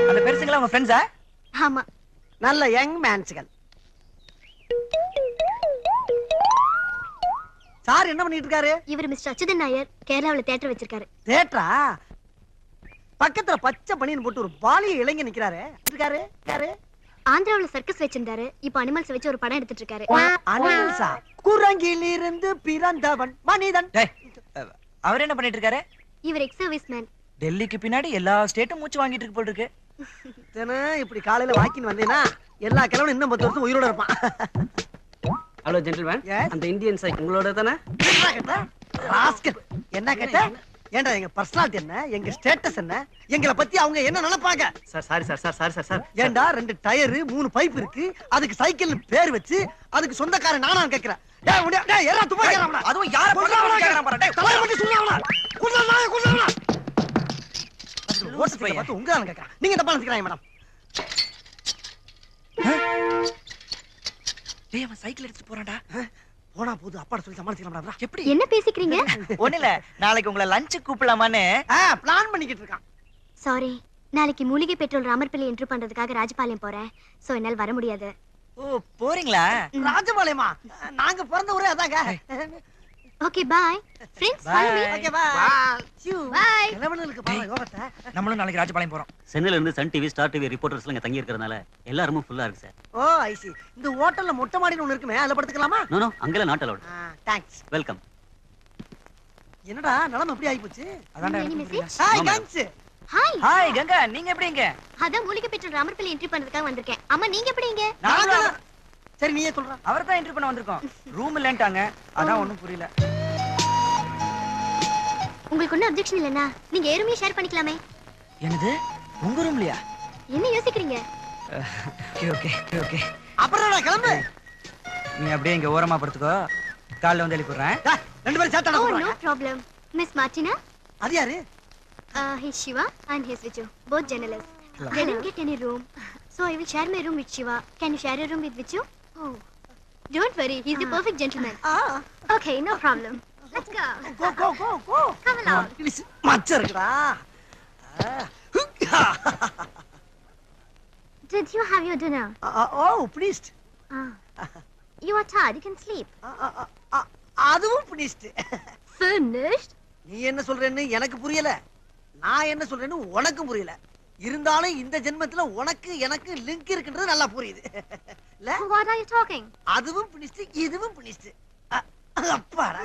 அந்த பெருசுங்களா உங்க ஃப்ரெண்ட்ஸா? ஆமா. நல்ல யங் மேன்ஸ்கள். சார் என்ன பண்ணிட்டு இருக்காரு? இவர் மிஸ்டர் அச்சுதன் நாயர், கேரளாவுல தியேட்டர் வச்சிருக்காரு. தியேட்டரா? பக்கத்துல பச்சை பனியன் போட்டு ஒரு பாலிய இளைஞ நிக்கிறாரு. யாரு? ஆந்திராவுல சர்க்கஸ் வச்சிருந்தாரு, இப்ப அனிமல்ஸ் வச்சு ஒரு படம் எடுத்துட்டு இருக்காரு. அனிமல்ஸா? குரங்கிலிருந்து பிறந்தவன் மனிதன். டேய், அவர் என்ன பண்ணிட்டு இருக்காரு? இவர் எக்ஸ் சர்வீஸ் மேன். டெல்லிக்கு பின்னாடி எல்லா ஸ்டேட்டும் மூச்சு வாங்கிட்டு இருக்கு போல இருக்கு. இப்படி காலையில வாக்கின் வந்தேனா எல்லா கிழவனும் இன்னும் 10 வருஷம் உயிரோட இருப்பான். ஹலோ ஜென்டில்மேன், அந்த இந்தியன் சைக் உங்களோட தானே? என்ன கேட்ட? ஏண்டா எங்க பர்சனாலிட்டி என்ன, எங்க ஸ்டேட்டஸ் என்ன, எங்களை பத்தி அவங்க என்ன நினைப்பாங்க? Sir sorry sir. ஏண்டா 2 டயர் 3 பைப் இருக்கு, அதுக்கு சைக்கிள் பேர் வச்சு அதுக்கு சொந்தக்காரன் நானான்னு கேக்குறேன். டேய் முடியா, டேய் எறா துப்பா கேக்குறானே. அதுவும் யார பண்றானே கேக்குறான் பாரு. டேய் தலைய பத்தி சொன்னானே. குள்ளனா. ஓட்டு பைய பார்த்து உங்க ஆளு கேக்குறான். நீங்க தப்பா நினைக்கிறீங்க மேடம். டேய் அவன் சைக்கிள் எடுத்துட்டு போறான்டா. போனா போது அப்பாட சொல்லி சமாளிச்சிக்கலாம்டா. எப்படி? என்ன பேசிக்கிறீங்க? ஒண்ணு இல்ல, நாளைக்கு உங்களை லஞ்ச் கூப்பிடலாமான்னு பிளான் பண்ணிக்கிட்டு இருக்கான். சாரி, நாளைக்கு மூலிகை பெட்ரோல் ராமர்பள்ளி என்ட்ரு பண்றதுக்காக ராஜபாளையம் போறேன். சோ என்னால வர முடியாது. ஓ போறீங்களா? ராஜபாளையமா? நாங்க பிறந்த ஊரே அதாங்க. Okay bye. Friends follow me. Okay bye. Bye. கிளவனுக்கு பாரு யோகத்தை. நம்மளும் நாளைக்கு ராஜபாளையம் போறோம். சென்னையில இருந்து சன் டிவி, ஸ்டார் டிவி ரிப்போர்ட்டர்ஸ்ல இங்க தங்கி இருக்கறனால எல்லாரும் ஃபுல்லா இருக்கு சார். ஓ ஐ சி. இந்த ஹோட்டல்ல மொட்டை மாடின்னு ஒன்னு இருக்குமே, அதுல படுத்துக்கலாமா? நோ நோ, அங்கல நாட் அலௌட். தேங்க்ஸ். வெல்கம். என்னடா நிலைமை எப்படி ஆயி போச்சு? அதான்டா Any எனக்கு message? புரியல. Hi No, thanks. Hi. Hi Ganga, நீங்க எப்படிங்க? அதான் மூலிகை பெட்ரோல் ராமர்பள்ளி என்ட்ரி பண்றதுக்காக வந்திருக்கேன். அம்மா நீங்க எப்படிங்க? நாங்களும் சரி நீயே சொல்றா. அவர்தான் என்ட்ரி பண்ண வந்திருக்கோம். ரூம் இல்லன்ட்டாங்க. அதான் ஒண்ணும் புரியல. உங்களுக்கு ஒன்றும் அப்ஜெக்ஷன் இல்லைன்னா நீங்க ஏறுமே ஷேர் பண்ணிக்கலாமே. என்னது? உங்க ரூம்லயா? என்ன யோசிக்கிறீங்க? Okay okay okay. அப்புறம் நான் கிளம்பு. நீ அப்படியே இங்க ஓரமா படுத்துக்கோ. காலைல வந்து எழுப்பிடுறேன். டேய், ரெண்டு பேரும் சேட்டா Oh, no போறாங்க. problem. Miss Martina, அது யாரு? he's Shiva and he's Viju, both journalists. They didn't get any room, so I will share my room with Shiva. Can you share your room with Viju? Oh, don't worry, he's the perfect gentleman. Okay, no problem. Let's go. Go go go go. Come along. மச்ச இருக்குடா. Did you have your dinner? O please. You are tired, you can sleep. அதுவும் please. Finished? நீ என்ன சொல்றேன்னு எனக்கு புரியல. நான் என்ன சொல்றேன்னு உனக்கு புரியல. இருந்தாலும் இந்த ஜென்மத்துல உனக்கு எனக்கு லிங்க் இருக்குன்றது நல்லா புரியுது. இல்ல? What are you talking? அதுவும் ப்ளீஸ், இதுவும் ப்ளீஸ். அப்பாடா.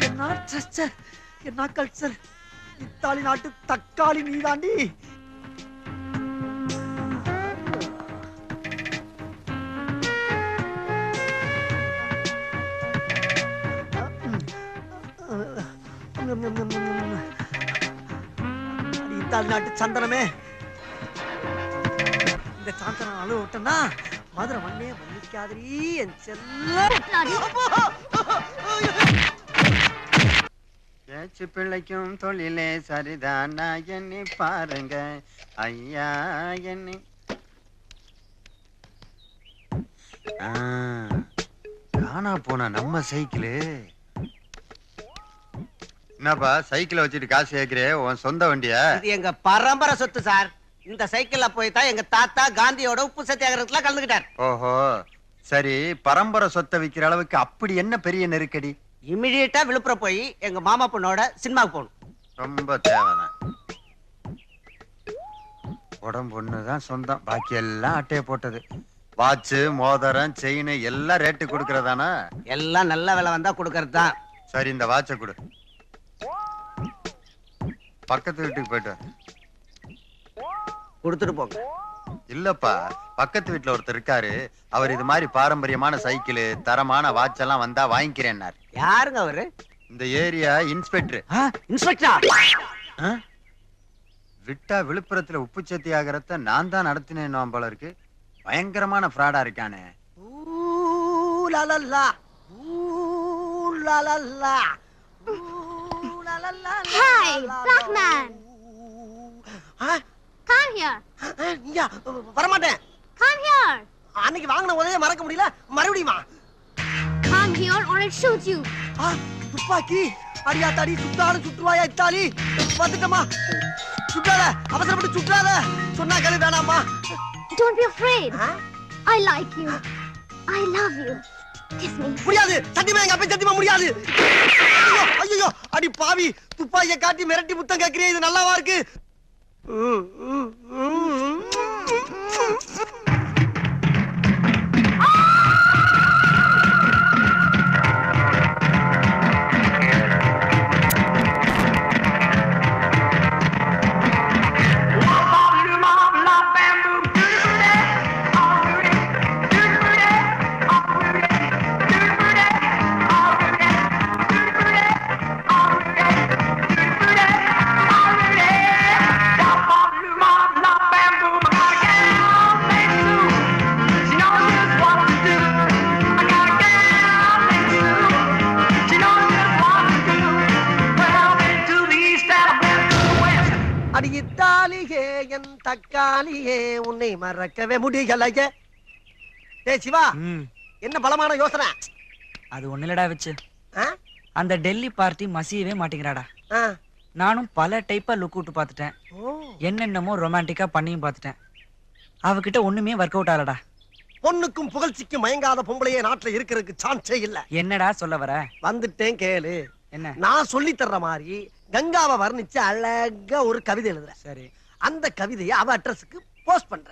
என்ன ஸ்ட்ரக்சர், என்ன கல்ச்சர். இத்தாலி நாட்டு தக்காளி நீதாண்டி. இத்தாலி நாட்டு சந்தனமே, இந்த சாந்தனம் அழுவ விட்டனா மதுரை மண்ணே மன்னிக்காதீ என் செல்ல. பேச்சு பிள்ளைக்கும் தொழிலே சரிதானா எண்ணி பாருங்க ஐயா எண்ணி. காணா போனா நம்ம சைக்கிளு. என்னப்பா சைக்கிளை வச்சுட்டு காசு கேக்குறே? உன் சொந்த வண்டியா? இது எங்க பரம்பரை சொத்து சார். இந்த சைக்கிள்ல போய் தான் எங்க தாத்தா காந்தியோட உப்பு சத்தியாகிரகத்துல கலந்துக்கிட்டார். ஓஹோ சரி, பரம்பரை சொத்தை விக்கிற அளவுக்கு அப்படி என்ன பெரிய நெருக்கடி? இமிடியேட்டா விழுப்புரம் போய் எங்க மாமா பொண்ணோட சினிமாவுக்கு போகணும். ரொம்ப தேவைதான். உடம்பு ஒண்ணுதான் சொந்தம், பாக்கி எல்லாம் அட்டையை போட்டது. வாட்சு, மோதிரம், செயின் எல்லாம் ரேட்டு கொடுக்கறதானா? எல்லாம் நல்ல விலை வந்தா கொடுக்கறது தான். சரி இந்த வாட்சை கொடு. பக்கத்து வீட்டுக்கு போயிட்டு கொடுத்துட்டு போங்க. இல்லப்பா, பக்கத்து வீட்டுல ஒருத்தர் இருக்காரு. அவர் இது மாதிரி பாரம்பரியமான சைக்கிள், தரமான வாட்ச் எல்லாம் வந்தா வாங்கிக்கிறேன்னாரு. யாருங்க அவரு? இந்த ஏரியா இன்ஸ்பெக்டர். இன்ஸ்பெக்டர் விட்டா விழுப்புரத்துல உப்பு சத்தியாகிரத்தை நான் தான் நடத்தினேன் போல இருக்கு. பயங்கரமான ஃப்ராடா இருக்கானே. Hey, black man. Come here. வரமாட்டேன். Come here. அன்னைக்கு வாங்கின உதவியை மறக்க முடியல, மறுபடியுமா? Come here or I'll shoot you. துப்பாக்கி அடியா தாடி, சுட்டாலும் சுற்றுவாயா இத்தாலி. வந்துட்டமா, சுட்டாத, அவசரப்பட்டு சுட்டாத. சொன்னா கேளு வேணாமா? Don't be afraid. I like you. I love you. Kiss me. முடியாது, சத்தியமா எங்க அப்பா சத்தியமா முடியாது. ஐயோ அடி பாவி, துப்பாக்கியை காட்டி மிரட்டி முத்தம் கேட்கிறே, இது நல்லாவா இருக்கு? தக்காளியே உன்னை மறக்கவே முடியலையே. டேய் சிவா, என்ன பலமான யோசனை? அது ஒண்ணு இல்லடா வச்சு, ஆ? அந்த டெல்லி பார்ட்டி மசியவே மாட்டேங்கிறாடா. ஆ. நானும் பல டைப்பா லுக் விட்டு பார்த்துட்டேன், ஓ. என்னென்னமோ ரொமான்டிக்கா பண்ணியும் பார்த்துட்டேன். அவகிட்ட ஒண்ணுமே ஒர்க் அவுட் ஆகலடா. பொண்ணுக்கும் புகழ்ச்சிக்கும் மயங்காத பொம்பளையே நாட்டுல இருக்கிறதுக்கு சான்ஸே இல்ல. என்னடா சொல்ல வர? வந்துட்டேன் கேளு. என்ன? நான் சொல்லி தர்ற மாதிரி கங்காவை வர்ணிச்சு அழகா ஒரு கவிதை எழுதுற. சரி. அந்த கவிதையை அவ அட்ரஸுக்கு போஸ்ட் பண்ற.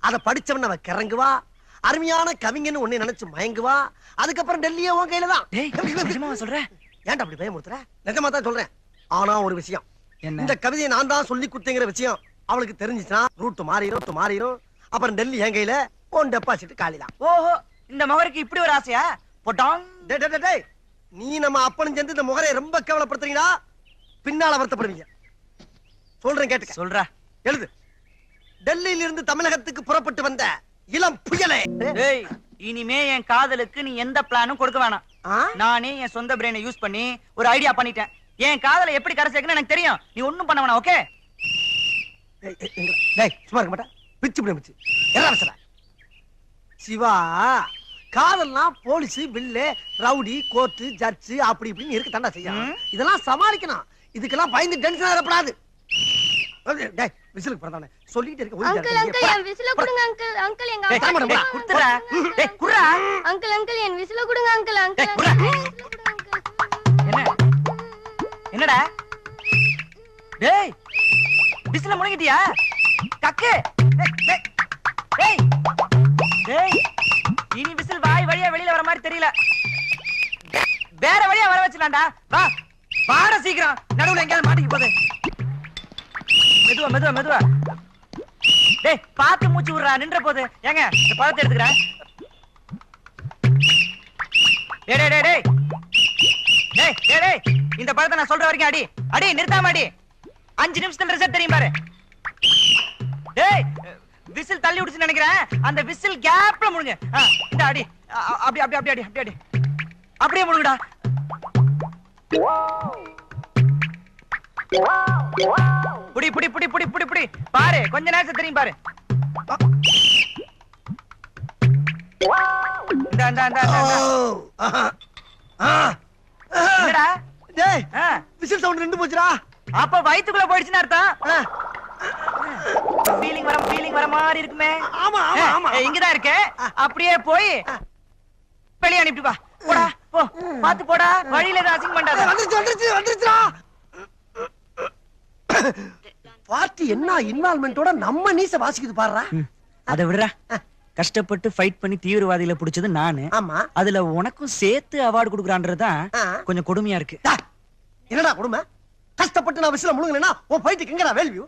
அத படிச்சவன அவ கிறங்குவா, அருமையான கவிஞன்னு உன்னை நினைச்சு மயங்குவா. அதுக்கப்புறம் டெல்லியே உன் கையில தான். டேய், நிஜமாவா சொல்ற? ஏன்டா அப்படி பயமுறுத்துற? நிஜமா தான் சொல்றேன். ஆனா ஒரு விஷயம், என்ன? இந்த கவிதையை நான் தான் சொல்லி குடுத்தேங்கிற விஷயம் அவளுக்கு தெரிஞ்சுச்சுன்னா ரூட் மாறிடும். அப்புறம் டெல்லி என் கையில, உன் டெபாசிட் காலிதான். ஓஹோ, இந்த மகருக்கு இப்படி ஒரு ஆசையா? போட்டான். டேய், நீ நம்ம அப்பனும் சேர்ந்து இந்த முகரை ரொம்ப கேவலப்படுத்துறீங்களா? பின்னால வருத்தப்படுவீங்க. சொல்றேன் கேட்டுக்க. சொல்றா. எழுது. டெல்லியில இருந்து தமிழகத்துக்கு புறப்பட்டு வந்த இளம் புயலே. டேய், இனிமே என் காதலுக்கு நீ எந்த பிளானும் கொடுக்க வேணாம். ஆ? நானே என் சொந்த பிரெயினை யூஸ் பண்ணி ஒரு ஐடியா பண்ணிட்டேன். என் காதலை எப்படி கரை சேர்க்கணும்னு எனக்கு தெரியும். நீ ஒண்ணும் பண்ண வேணாம். ஓகே? டேய் சும்மா இருக்க மாட்டா. பிச்சு என்ன அவசர? சிவா, காதல்னா போலீஸ், வில்லு, ரவுடி, கோர்ட்டு, ஜட்ஜ் அப்படி இப்படின்னு இருக்கு தாண்டா செய்யும். இதெல்லாம் சமாளிக்கணும். இதுக்கெல்லாம் பயந்து டென்ஷன் ஆகப்படாது. டேய் விசிலுக்கு பரதானே சொல்லிட்டே இருக்க. அங்கிள் அங்கிள் என் விசில கொடுங்க அங்கிள். அங்கிள் எங்க டேய் தரமா டேய் குடுறா. டேய் குடுறா. அங்கிள் அங்கிள் என் விசில கொடுங்க அங்கிள். அங்கிள் குடுறா. என்ன? என்னடா? டேய், விசில முழுங்கிட்டியா? கக்கு. டேய், டேய், டேய், இனி விசில் வாய் வழியா வெளியில வர மாதிரி தெரியல. வேற வழியா வர வச்சலாம்டா. வா, வாட சீக்கிரம். நடுவுல எங்கயாவது மாட்டிக்க போகுது. மெதுவா. டேய், பாத்து மூச்சு விடுறா, நின்ற போது. ஏங்க, இந்த பழத்தை எடுத்துக்கிறேன். டேய், இந்த பழத்தை நான் சொல்ற வரைக்கும் அடி நிறுத்தாம அடி. 5 நிமிஷத்துல ரிசல்ட் தெரியும் பாரு. டேய், விசில் தள்ளி விடுச்சு நினைக்கிறேன். அந்த விசில் கேப்ல முழுங்க. இந்த அடி. அப்படி அடி. அப்படியே முழுங்கடா. புடி. பாரு, கொஞ்ச நேரத்துல தெரியும் பாரு. என்னடா? டேய், விசில் சவுண்ட் நின்னு போச்சுடா. அப்ப வயித்துக்குள்ள போயிடுச்சுன்னு அர்த்தம். ஃபீலிங் வர மாதிரி இருக்குமே. ஆமா. இங்கதான் இருக்கு. அப்படியே போய் வெளியே அனுப்பிட்டு வா. போடா, போ. பாத்து போடா, வழியில ஏதாவது அசிங்கம் பண்ணாத. வந்துருச்சுடா. பார்ட்டி என்ன இன்வால்வ்மென்ட்டோட நம்ம நீச வாசிக்குது பாருடா. அத விடுறா. கஷ்டப்பட்டு ஃபைட் பண்ணி தீவிரவாதிகளை பிடிச்சது நானு. ஆமா. அதுல உனக்கும் சேர்த்து அவார்டு கொடுக்குறான்றதுதான் கொஞ்சம் கொடுமையா இருக்கு. என்னடா கொடுமை? கஷ்டப்பட்டு நான் விசில முழுங்கலனா உன் ஃபைட்டுக்கு எங்கடா வேல்யூ?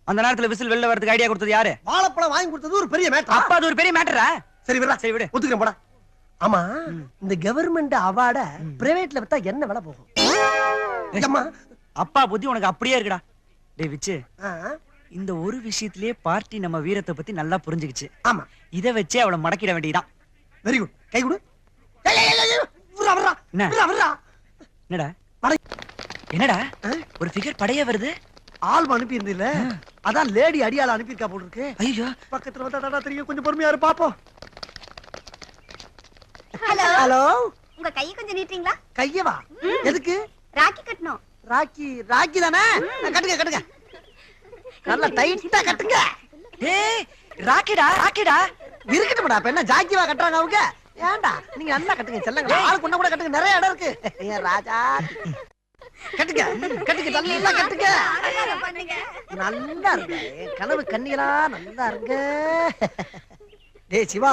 அந்த நேரத்துல விசில் வெளில வரதுக்கு ஐடியா கொடுத்தது யாரு? வாழைப்பழம் வாங்கி கொடுத்தது ஒரு பெரிய மேட்டர். அப்ப அது ஒரு பெரிய மேட்டரா? சரி விடு. ஒத்துக்கிறேன் போடா. ஆமா, இந்த கவர்மெண்ட் அவார்ட பிரைவேட்ல வித்தா என்ன விலை போகும்? அம்மா, அப்பா புத்தி உனக்கு அப்படியே இருக்குடா. டேய் விச்சு, இந்த ஒரு விஷயத்திலேயே பார்ட்டி நம்ம வீரத்தை பத்தி நல்லா புரிஞ்சுக்கிச்சு. ஆமா, இத வச்சே அவளை மடக்கிட வேண்டியதான். Very good. கை கொடு. என்னடா ஒரு ஃபிகர் படைய வருது? ஆல்பம் அனுப்பி இருந்தில்ல, அதான் லேடி அடியால அனுப்பியிருக்கா போல இருக்கு. ஐயோ, பக்கத்துல வந்தா தெரியும். கொஞ்சம் பொறுமையா இரு பாப்போம். ஹலோ. உங்க கையை கொஞ்சம் நீட்டுறீங்களா? கையவா? எதுக்கு? ராக்கி கட்டணும். ராக்கி தானே? கட்டுங்க. நல்லா டைட்டா கட்டுங்க. ஏய், ராக்கிடா. இருக்கட்டும்டா. அப்ப என்ன ஜாக்கிவா கட்டுறாங்க அவங்க? ஏன்டா நீங்க நல்லா கட்டுங்க செல்லங்க. ஆளு கொண்ட கூட கட்டுங்க, நிறைய இடம் இருக்கு. ஏன் ராஜா, கட்டுங்க நல்லா கட்டுங்க. நல்லா இருக்கு. கனவு கண்ணிகளா நல்லா இருக்கு. டேய் சிவா,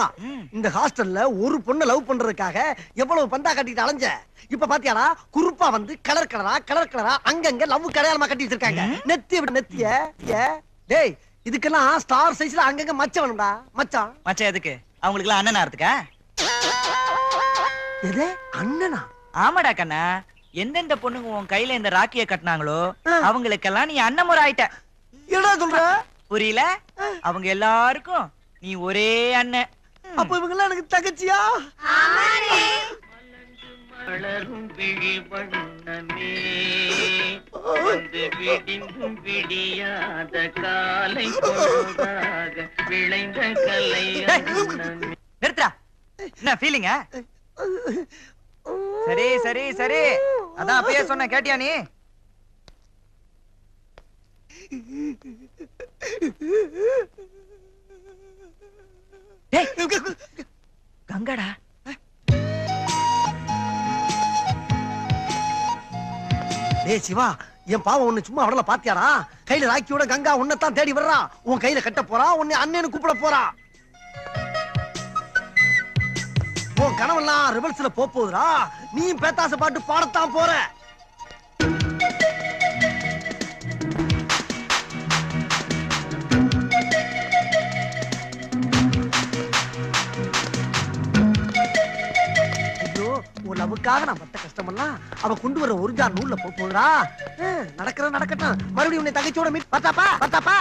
இந்த ஹாஸ்டல்ல ஒரு பொண்ணை லவ் பண்றதுக்காக எவ்வளவு பந்தா கட்டிட்டு அலைஞ்ச. இப்ப பாத்தியாடா, குறுப்பா வந்து கலர் கலரா அங்கங்க லவ் கடையாளமா கட்டி வச்சிருக்காங்க. நெத்திய. டேய், இதுக்கெல்லாம் ஸ்டார் சைஸ்ல அங்கங்க மச்சம் வேணும்டா. மச்சான் எதுக்கு? அவங்களுக்கு எல்லாம் அண்ணனா இருக்கா? எது அண்ணனா? ஆமாடா கண்ணா. எந்தெந்த பொண்ணுங்க உன் கையில இந்த ராக்கிய கட்டினாங்களோ அவங்களுக்கெல்லாம் நீ அண்ணன் முறை ஆயிட்ட. என்ன சொல்ற? புரியல? அவங்க எல்லாருக்கும் நீ ஒரே அண்ணன். அப்ப இவங்க எல்லாம் எனக்கு தங்கச்சியா? வளரும் விழி வண்ணமே வந்து விடிந்தும் விடியாத காலை பொழுதாக விளைந்த கலை அன்னமே. நிறுத்துறா. என்ன ஃபீலிங்க? சரி சரி சரி, அதான் அப்பயே சொன்ன, கேட்டியா நீ? கங்காடா. டேய் சிவா, என் பாவம் உன்னை சும்மா அவடல பாத்தியாடா? கையில ராக்கியோட கங்கா உன்னைத்தான் தேடி வர்றா. உன் கையில கட்ட போறா, உன்னை அண்ணன்னு கூப்பிட போறா. உன் கனவெல்லாம் ரிவர்ஸ்ல போகுதுடா. நீயும் பேத்தாச பாட்டு பாடத்தான் போற. ஐயோ, உன் லவ்வுக்காக நான் பட்ட கஷ்டமெல்லாம் அவ கொண்டு வர ஒரு ஜார் நூல்ல போகுதுடா. நடக்கட்டும். மறுபடியும் உன்னை தங்கச்சியோட மீட் பார்த்தாப்பா.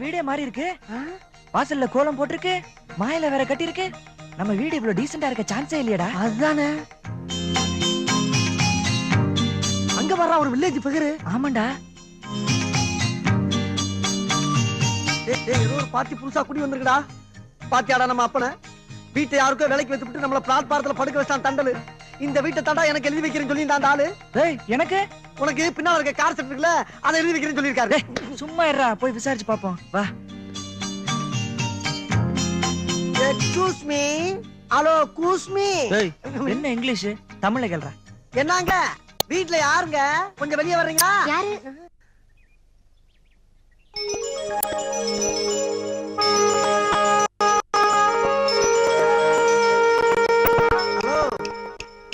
வீடே மாறி இருக்கு. வாசல்ல கோலம் போட்டிருக்கு, மாயில வேற கட்டி இருக்கு. நம்ம வீடு இவ்வளவு டீசெண்டா இருக்க சான்ஸே இல்லையடா. அதுதானே. அங்க வர்ற ஒரு வில்லேஜ் பிகரு. ஆமாண்டா. ஏதோ ஒரு பாத்தி புதுசா குடி வந்திருக்குடா. பாத்தியாடா நம்ம அப்பன வீட்டை யாருக்கோ வேலைக்கு வச்சுட்டு நம்மள பிளாட்பாரத்துல படுக்க வச்சான் தண்டலு. இந்த வீட்டை தாண்டா எனக்கு எழுதி வைக்கிறேன்னு சொல்லி அந்த ஆளு. எனக்கு உனக்கு பின்னால இருக்க கார் செட் இருக்குல்ல, அதை எழுதி வைக்கிறேன்னு சொல்லியிருக்காரு. சும்மா இருடா, போய் விசாரிச்சு பாப்போம் வா. Excuse me. ஹலோ கூஸ்மி. என்ன இங்கிலீஷ்? தமிழ்ல கேள்றா. என்னங்க வீட்ல யாருங்க? கொஞ்சம் வெளியே வர்றீங்களா? யாரு? ஹலோ,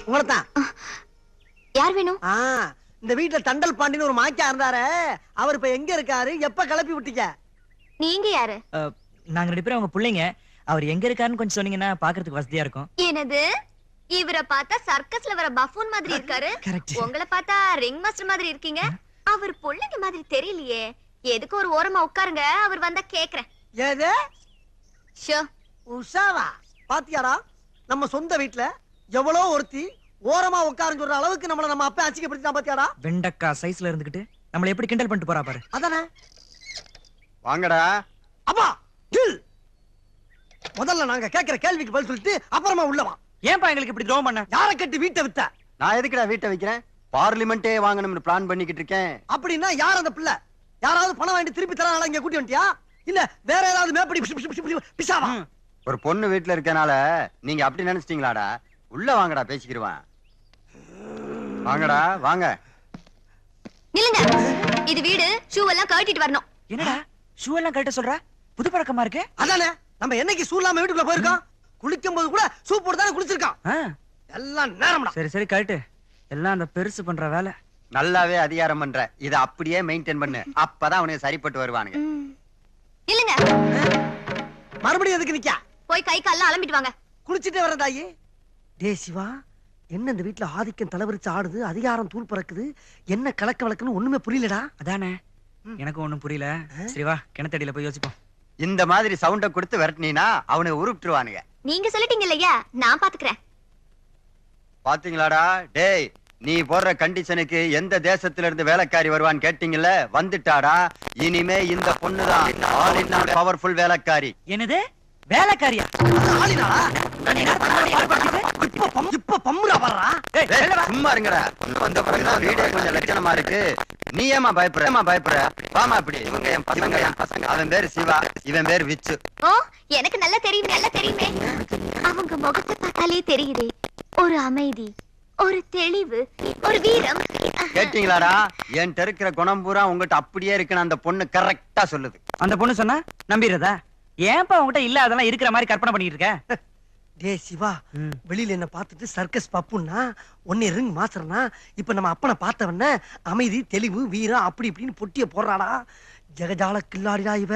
உங்களதான். யார் வேணும்? இந்த வீட்டுல தண்டல் பாண்டின்னு ஒரு மாக்கியா இருந்தாரு. அவர் இப்ப எங்க இருக்காரு? எப்ப கிளப்பி விட்டீங்க? நீங்க யாரு? நாங்க ரெண்டு பேரும் அவங்க பிள்ளைங்க. அவர் எங்க இருக்காருன்னு கொஞ்சம் சொன்னீங்கன்னா பாக்குறதுக்கு வசதியா இருக்கும். என்னது? இவரை பார்த்தா சர்க்கஸ்ல வர பஃபூன் மாதிரி இருக்காரு. உங்களை பார்த்தா ரிங் மாஸ்டர் மாதிரி இருக்கீங்க. அவர் பிள்ளைங்க மாதிரி தெரியலையே. எதுக்கு ஒரு ஓரமா உட்காருங்க, அவர் வந்தா கேக்குறேன். ஏது? ஷோ உஷாவா? பாத்தியாடா, நம்ம சொந்த வீட்டுல எவ்வளோ ஒருத்தி ஓரமா உட்காருன்னு சொல்ற அளவுக்கு நம்மள நம்ம அப்பா அச்சிக்கப்படுத்திட்டான். பாத்தியாடா, வெண்டக்கா சைஸ்ல இருந்துகிட்டு நம்மள எப்படி கிண்டல் பண்ணிட்டு போறா பாரு. அதானே. வாங்கடா. அப்பா முதல்ல நாங்க கேக்குற கேள்விக்கு பதில் சொல்லிட்டு அப்புறமா உள்ளவா. ஏன்பா எங்களுக்கு இப்படி துரோகம் பண்ண? யாரை கட்டி வீட்டை வித்த? நான் எதுக்குடா வீட்டை வைக்கிறேன்? பார்லிமெண்டே வாங்கணும்னு பிளான் பண்ணிக்கிட்டு இருக்கேன். அப்படின்னா யார் அந்த பிள்ளை? யாராவது பணம் வாங்கி திருப்பி தரனால இங்க கூட்டி வந்துட்டியா, இல்ல வேற ஏதாவது மேப்படி பிசாவா? ஒரு பொண்ணு வீட்டுல இருக்கனால நீங்க அப்படி நினைச்சிட்டீங்களாடா? உள்ள வாங்கடா, பேசிக்கிடுவான். வாங்கடா வாங்க. நில்லுங்க. இது வீடு. ஷூ எல்லாம் கழட்டிட்டு வரணும். என்னடா ஷூ எல்லாம் கழட்ட சொல்ற? புது பழக்கமா இருக்கு. அதானே, நம்ம என்னைக்கு ஷூ இல்லாம வீட்டுக்குள்ள போயிருக்கோம்? குளிக்கும் போது கூட ஷூ போட்டு தானே குளிச்சிருக்கான். எல்லாம் நேரம்டா. சரி சரி கழட்டு. எல்லாம் அந்த பெருசு பண்ற வேலை. நல்லாவே அதிகாரம் பண்ற. இத அப்படியே மெயின்டைன் பண்ணு, அப்பதான் அவனுக்கு சரிப்பட்டு வருவானுங்க. இல்லங்க. மறுபடியும் எதுக்கு நிக்க? போய் கை கால்லாம் அலம்பிட்டு வாங்க. குளிச்சிட்டே வரேன் தாயி. டே சிவா, என்ன இந்த வீட்டுல ஆதிக்கம் தலைவரிச்சு ஆடுது, அதிகாரம் தூள் பறக்குது, என்ன கலக்க வழக்குன்னு ஒண்ணுமே புரியலடா. அதானே, எனக்கு ஒண்ணும் புரியல. சரி வா, கிணத்தடியில போய் யோசிப்போம். இந்த மாதிரி சவுண்ட கொடுத்து விரட்டினா அவனை உருப்பிட்டுருவானுங்க. நீங்க சொல்லிட்டீங்க இல்லையா, நான் பாத்துக்கிறேன். பாத்தீங்களாடா? டேய், நீ போடுற கண்டிஷனுக்கு எந்த தேசத்துல இருந்து வேலைக்காரி வருவான்னு கேட்டீங்கல்ல, வந்துட்டாடா. இனிமே இந்த பொண்ணுதான் ஆல் இன் ஆல் பவர்ஃபுல் வேலைக்காரி. என்னது வேலைக்காரியா? இப்ப பம்முடா வர்றா. சும்மா இருங்கடா. வந்த பிறகுதான் வீடே கொஞ்சம் லட்சணமா இருக்கு. நீ ஏமா பயப்படுற? வாமா அப்படி. இவங்க என் பசங்க. அவன் பேரு சிவா, இவன் பேரு விச்சு. ஓ, எனக்கு நல்லா தெரியுமே. அவங்க முகத்தை பார்த்தாலே தெரியுது. ஒரு அமைதி, ஒரு தெளிவு, ஒரு வீரம். கேட்டீங்களாடா? என் இருக்கிற குணம் பூரா உங்ககிட்ட அப்படியே இருக்குன்னு அந்த பொண்ணு கரெக்டா சொல்லுது. அந்த பொண்ணு சொன்னா நம்பிடுறதா? ஏன்பா உங்ககிட்ட இல்ல அதெல்லாம் இருக்கிற மாதிரி கற்பனை பண்ணிட்டு இருக்க? டேய் சிவா, வெளியில என்ன பார்த்துட்டு சர்க்கஸ் பப்புன்னா ஒன்னே ரிங் மாசறனா, இப்ப நம்ம அப்பனை பார்த்தவன அமைதி தெளிவு வீரம் அப்படி இப்படின்னு பொட்டிய போடுறாடா. ஜெகஜால கில்லாடிடா இவ.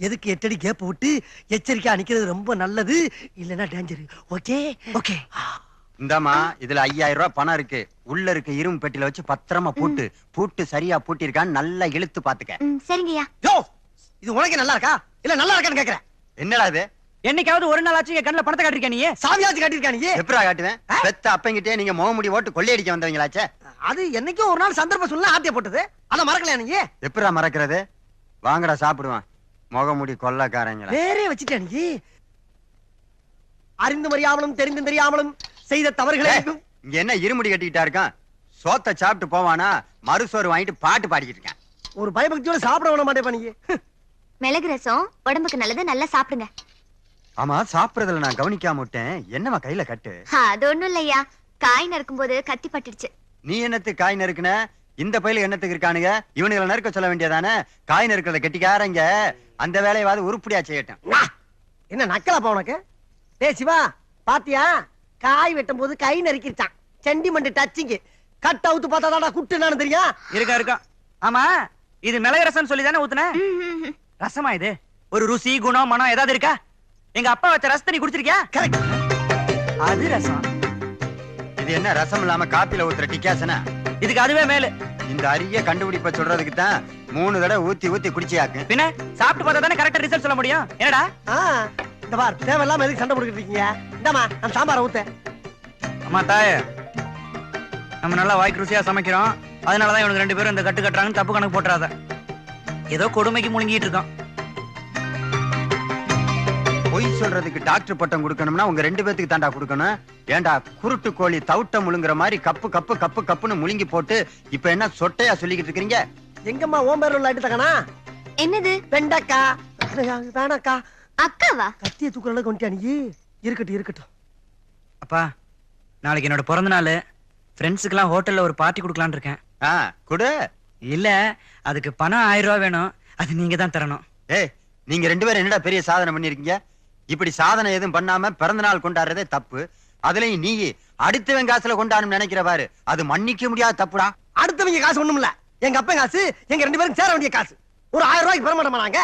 எதுக்கு 8 அடி கேப் விட்டு எச்சரிக்கையா நிக்கிறது ரொம்ப நல்லது, இல்லன்னா டேஞ்சர். Okay okay. இந்தாமா இதுல 5000 ரூபாய் பணம் இருக்கு. உள்ள இருக்க இரும்பு பெட்டில வச்சு பத்திரமா பூட்டு சரியா பூட்டிருக்கான்னு நல்லா இழுத்து பாத்துக்க. சரிங்கய்யா. யோ, இது உனக்கு நல்லா இருக்கா இல்ல நல்லா இருக்கான்னு கேக்குறேன். என்னடா இது? என்னைக்காவது ஒரு நாள் ஆச்சு கண்ணுல பணத்தை காட்டிருக்க நீ? சாமியாச்சு காட்டிருக்கா நீ? எப்பரா காட்டுவேன்? பெத்த அப்பங்கிட்டே நீங்க முகமுடி ஓட்டு கொள்ளையடிக்க வந்தவங்களாச்சே. அது என்னைக்கோ ஒரு நாள் சந்தர்ப்பம் சொல்ல ஆத்திய போட்டது, அத மறக்கலையா நீ? எப்பரா மறக்கிறது? வாங்கடா சாப்பிடுவான் முகமுடி கொள்ளக்காரங்களா. வேறே வச்சுட்டா நீ? அறிந்து அறியாமலும் தெரிந்து தெரியாமலும் செய்த தவறுகளை இங்க என்ன இருமுடி கட்டிக்கிட்டா இருக்கான்? சோத்த சாப்பிட்டு போவானா மறுசோறு வாங்கிட்டு பாட்டு பாடிக்கிட்டு இருக்கான். ஒரு பயபக்தியோட சாப்பிட விட மாட்டேப்பா நீ. மிளகு ரசம் உடம்புக்கு நல்லது, நல்லா சாப்பிடுங்க. ஆமா சாப்பிடுறதுல நான் கவனிக்காம விட்டேன். என்னமா கையில கட்டு? அது ஒண்ணும் இல்லையா, காய் நறுக்கும் போது கத்தி பட்டுடுச்சு. நீ என்னத்துக்கு காய் நறுக்குன? இந்த பயில என்னத்துக்கு இருக்கானுங்க? இவனுங்களை நறுக்க சொல்ல வேண்டியதானே. காய் நறுக்கிறத கெட்டிக்காரங்க அந்த வேலையாவது உருப்படியா செய்யட்டும். என்ன நக்கலாப்பா உனக்கு? டேய் சிவா, பாத்தியா காய் வெட்டும் போது கை நறுக்கிட்டான். Sentiment touching. கட் அவுத்து பார்த்தாடா குட்டு என்னன்னு தெரியும்? இருக்கா. ஆமா, இது மிளகு ரசம் சொல்லி தானே ஊத்துன? ரசமா இது? ஒரு ருசி குணம் மனம் ஏதாவது இருக்கா? எங்க அப்பா வச்ச ரசத்தை நீ குடிச்சிருக்கியா? கரெக்ட், அது ரசம். இது என்ன ரசம் இல்லாம காப்பில ஊத்துற டிக்காசனா? இதுக்கு அதுவே மேலு. இந்த அரிய கண்டுபிடிப்ப சொல்றதுக்கு தான் 3 தடவை ஊத்தி குடிச்சியாக்கு. பின்ன சாப்பிட்டு பார்த்தா தானே கரெக்டா ரிசல்ட் சொல்ல முடியும். என்னடா இந்த பார், தேவையில்லாம எதுக்கு சண்டை போட்டுக்கிட்டு இருக்கீங்க? இந்தாமா அந்த சாம்பாரை ஊத்த. அம்மா தாயே, நம்ம நல்லா வாய்க்கு ருசியா சமைக்கிறோம், அதனாலதான் இவனுக்கு 2 பேரும் இந்த கட்டு கட்டுறாங்கன்னு தப்பு கணக்கு போட்டுறாத. ஏதோ கொடுமைக்கு முழுங்கிட்டு இருக்கான். பொய் சொல்றதுக்கு டாக்டர் பட்டம் கொடுக்கணும்னா உங்க 2 பேத்துக்கு தாண்டா கொடுக்கணும். ஏண்டா குருட்டு கோழி தவுட்ட முழுங்குற மாதிரி கப்பு கப்பு கப்பு கப்புன்னு முழுங்கி போட்டு இப்ப என்ன சொட்டையா சொல்லிக்கிட்டு இருக்கீங்க? எங்கம்மா ஓம்பேர் உள்ள எடுத்தக்கனா? என்னது? வெண்டக்கா. வேணாக்கா. அக்காவா? கத்திய தூக்குறல கொண்டியா நீ? இருக்கட்டும் இருக்கட்டும். அப்பா, நாளைக்கு என்னோட பிறந்த நாள். ஃப்ரெண்ட்ஸுக்கெல்லாம் ஹோட்டல்ல ஒரு பார்ட்டி கொடுக்கலான்னு இருக்கேன். கொடு. இல்ல, அதுக்கு பணம் 1000 ரூபாய் வேணும். அது நீங்க தான் தரணும். ஏய், நீங்க 2 பேரும் என்னடா பெரிய சாதனை பண்ணிருக்கீங்க? இப்படி சாதனை எதுவும் பண்ணாம பிறந்த நாள் கொண்டாடுறதே தப்பு. அதுலயும் நீ அடுத்தவன் காசுல கொண்டாடணும் நினைக்கிற பாரு, அது மன்னிக்க முடியாத தப்புடா. அடுத்தவங்க காசு ஒண்ணும் இல்ல, எங்க அப்பா காசு, எங்க 2 பேரும் சேர வேண்டிய காசு. ஒரு 1000 ரூபாய்க்கு பெற மாட்டோமா நாங்க?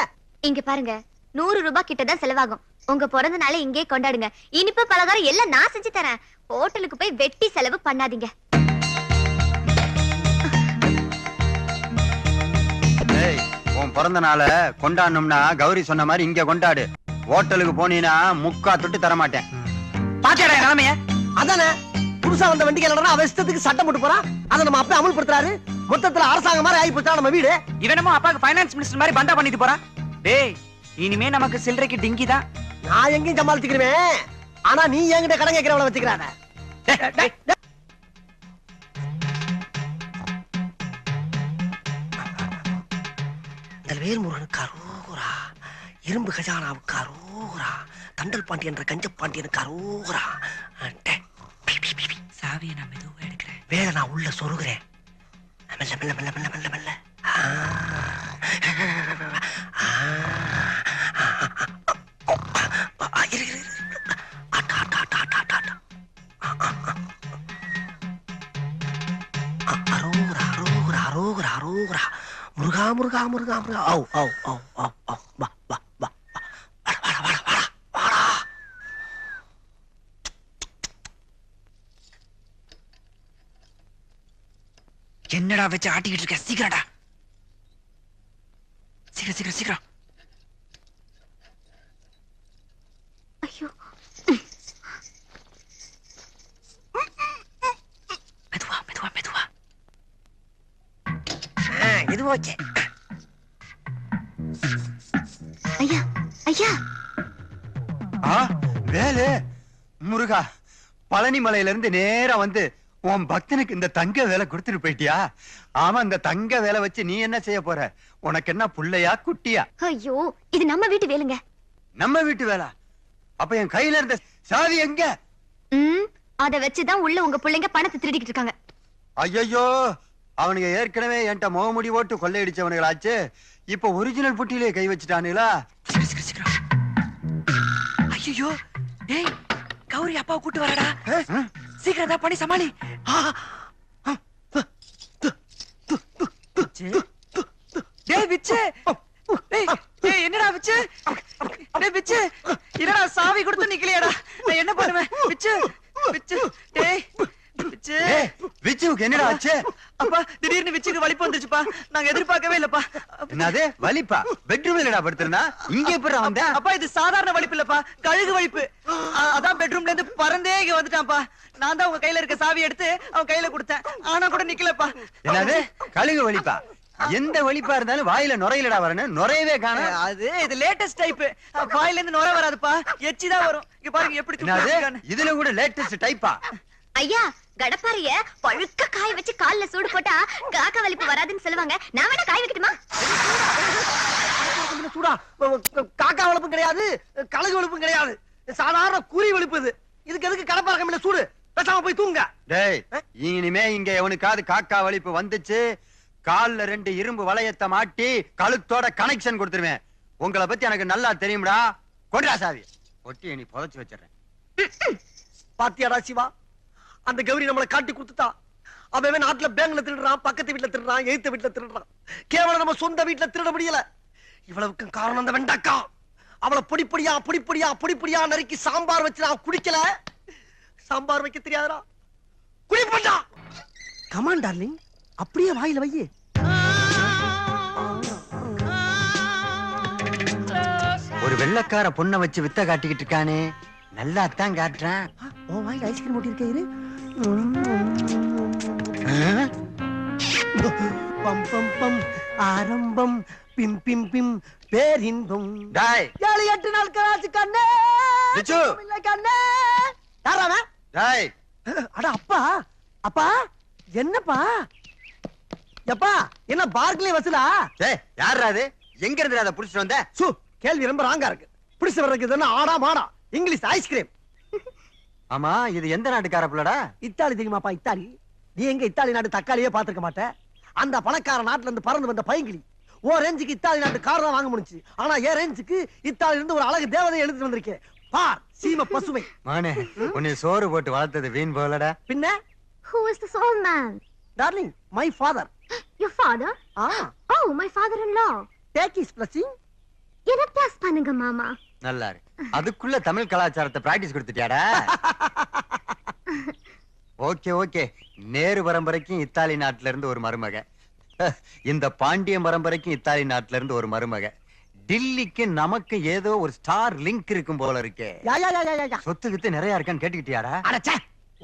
இங்க பாருங்க, 100 ரூபாய் கிட்ட தான் செலவாகும். உங்க பிறந்த நாளை இங்கே கொண்டாடுங்க. இனிப்பு பலகாரம் எல்லாம் நான் செஞ்சு தரேன். ஹோட்டலுக்கு போய் வெட்டி செலவு பண்ணாதீங்க. ஏய், உன் பிறந்த நாளை கொண்டாடணும்னா கௌரி சொன்ன மாதிரி இங்க கொண்டாடு. ஹோட்டலுக்கு போனீனா முக்கா தொட்டு தர மாட்டேன். பாத்தியாடா நிலைமைய? அதானே, புதுசா வந்த வண்டிக்கு என்னடா அவசரத்துக்கு சட்டம் போட்டு போறான். அதை நம்ம அப்பா அமல்படுத்துறாரு. மொத்தத்துல அரசாங்கம் மாதிரி ஆகி போச்சா நம்ம வீடு. இவனமோ அப்பாக்கு ஃபைனான்ஸ் மினிஸ்டர் மாதிரி பந்தா பண்ணிட்டு போறான். டேய், இனிமே நமக்கு சில்லறைக்கு டிங்கி தான். நான் எங்கேயும் சமாளிச்சுக்கிறேன். ஆனா நீ என்கிட்ட கடன் கேட்கிறவளை வச்சுக்கிறாத. வேல்முருகனுக்கு அரோகரா, இரும்பு கஜானாவுக்கு அரோகரா, தண்டல் பாண்டி என்ற கஞ்ச பாண்டியனுக்கு அரோகரா. சாவியை நான் மெதுவா எடுக்கிறேன். வேலை நான் உள்ள சொருகிறேன். மெல்ல மெல்ல மெல்ல மெல்ல மெல்ல மெல்ல. அரோகரா அரோகரா அரோகரா அரோகரா. முருகா முருகா முருகா முருகா. ஓ ஓ ஓ ஓ ஓ. வா வா வா வா. வாடா வாடா வாடா வாடா. என்னடா வச்சு ஆட்டிக்கிட்டு இருக்க? சீக்கிரம்டா, சீக்கிரம் சீக்கிரம் சீக்கிரம். ஐயோ, மெதுவா மெதுவா மெதுவா. இது ஓகே. ஐயா ஐயா. வேலு முருகா, பழனி மலையில இருந்து நேரா வந்து உன் பக்தனுக்கு இந்த தங்க வேலை கொடுத்துட்டு போயிட்டியா? ஆமா, இந்த தங்க வேலை வச்சு நீ என்ன செய்ய போற? உனக்கு என்ன புள்ளையா குட்டியா? ஐயோ, இது நம்ம வீட்டு வேலைங்க. நம்ம வீட்டு வேலை? அப்ப என் கையில இருந்த சாவி எங்க? அத வச்சுதான் உள்ள உங்க பிள்ளைங்க பணத்தை திருடிக்கிட்டு இருக்காங்க. ஐயோ, அவனுங்க ஏற்கனவே என்கிட்ட முகமுடி ஓட்டு கொள்ளையடிச்சவனுங்களாச்சு. இப்ப ஒரிஜினல் புட்டியிலே கை வச்சுட்டானுங்களா? ஐயோ, டேய், கௌரி அப்பாவை கூட்டு வரடா. சீக்கிரம் தான் பண்ணி சமாளி. டேய் விச்சு, டேய் என்னடா விச்சு, டேய் விச்சு, என்னடா சாவி கொடுத்து நிக்கலையாடா? நான் என்ன பண்ணுவேன் விச்சு? விச்சு டேய் விச்சு, விச்சுக்கு என்னடா ஆச்சு? அப்பா திடீர்னு விச்சுக்கு வலிப்பு வந்துருச்சுப்பா. நாங்க எதிர்பார்க்கவே இல்லப்பா. என்னது வலிப்பா? பெட்ரூம்ல என்னடா படுத்திருந்தா? இங்க எப்பறா வந்த? அப்பா இது சாதாரண வலிப்பு இல்லப்பா, கழுகு வலிப்பு. அதான் பெட்ரூம்ல இருந்து பறந்தே இங்க வந்துட்டான்ப்பா. நான் தான் உங்க கையில இருக்க சாவி எடுத்து அவன் கையில கொடுத்தேன். ஆனா கூட நிக்கலப்பா. என்னது கழுகு வலிப்பா? எந்த வலிப்பா இருந்தாலும் வாயில நுரையிலடா வரணும், நுரையவே காணோம். அது இது லேட்டஸ்ட் டைப். வாயில இருந்து நுரை வராதுப்பா, எச்சி தான் வரும். இங்க பாருங்க எப்படி துப்புறாங்க. இதுல கூட லேட்டஸ்ட் டைப்பா? ஐயா கடப்பாரிய பழுக்க காய வச்சு கால்ல சூடு போட்டா காக்கா வலிப்பு வராதுன்னு சொல்லுவாங்க. நான் வேணா காய வைக்கட்டுமா? சூடா காக்கா வலிப்பும் கிடையாது, கழுகு வலிப்பும் கிடையாது, சாதாரண குறி வலிப்பு இது. இதுக்கு எதுக்கு கடப்பார கம்மியில சூடு? பேசாம போய் தூங்க. டேய் இனிமே இங்க எவனுக்காவது காக்கா வலிப்பு வந்துச்சு, கால்ல 2 இரும்பு வளையத்தை மாட்டி கழுத்தோட கனெக்ஷன் கொடுத்துருவேன். உங்களை பத்தி எனக்கு நல்லா தெரியும்டா. கொண்டா சாவி ஒட்டி நீ புதைச்சு வச்சிடறேன். பாத்தியாடா சிவா, அந்த கௌரி நம்மளை காட்டி கொடுத்துட்டா. அவன் நாட்டுல பேங்க்ல திருடுறான், பக்கத்து வீட்டுல திருடுறான், எய்த்த வீட்டுல திருடுறான். கேவலம் நம்ம சொந்த வீட்டுல திருட முடியல. இவ்வளவுக்கு காரணம் அந்த வெண்டக்கா. அவளை பொடிப்படியா நறுக்கி சாம்பார் வச்சு நான் குடிக்கல. சாம்பார் வைக்க தெரியாதா? குடிப்பட்டா. கமான் டார்லிங், அப்படியே வாயில வையே. ஒரு வெள்ளக்கார பொண்ணை வச்சு வித்த காட்டிக்கிட்டு இருக்கானே, நல்லா தான் காட்டுறான். ஓ வாயில ஐஸ்கிரீம் ஊட்டி இருக்கே. இரு. பம் பம் பம் ஆரம்பம் பிம் பிம் பிம் பேரின்பம். டேய் 7-8 நாள் கராச்சு கண்ணே. விச்சு இல்ல கண்ணே. யாராவன்? டேய் அட அப்பா, அப்பா என்னப்பா? எப்பா என்ன பார்க்லயே வசூலா? டேய் யாரா அது? எங்க இருந்து அத புடிச்சிட்டு வந்த? சு கேள்வி ரொம்ப ராங்கா இருக்கு. புடிச்சு வர்றதுக்கு என்ன ஆடா மாடா? English ice cream. ஆமா இது எந்த நாட்டுக்கார புள்ளடா? இத்தாலி தெரியுமாப்பா? இத்தாலி. நீ எங்க இத்தாலி நாட்டு தக்காளியே பாத்துக்க மாட்ட. அந்த பணக்கார நாட்டுல இருந்து பறந்து வந்த பைங்கிலி. ஓ ரேஞ்சுக்கு இத்தாலி நாட்டு கார் தான் வாங்க முடிஞ்சு. ஆனா ஏன் ரேஞ்சுக்கு இத்தாலில இருந்து ஒரு அழகு தேவதையை எழுதிட்டு வந்திருக்கேன். பார் சீம பசுமை. மானே உன்னை சோறு போட்டு வளர்த்தது வீண் போலடா. பின்ன Who is this old man? Darling my father. Your father? Oh, my father-in-law. Take his blessing. என்ன பிளஸ் பண்ணுங்க மாமா. நல்லா இருக்கு. அதுக்குள்ள தமிழ் கலாச்சாரத்தை பிராக்டிஸ் கொடுத்துட்டியாடா? Okay okay. நேரு பரம்பரைக்கும் இத்தாலி நாட்டுல இருந்து ஒரு மருமக, இந்த பாண்டிய பரம்பரைக்கும் இத்தாலி நாட்டுல இருந்து ஒரு மருமக, டில்லிக்கு நமக்கு ஏதோ ஒரு ஸ்டார் லிங்க் இருக்கும் போல இருக்கே. சொத்து கித்து நிறைய இருக்கான்னு கேட்டுக்கிட்டியாடா? அடச்சே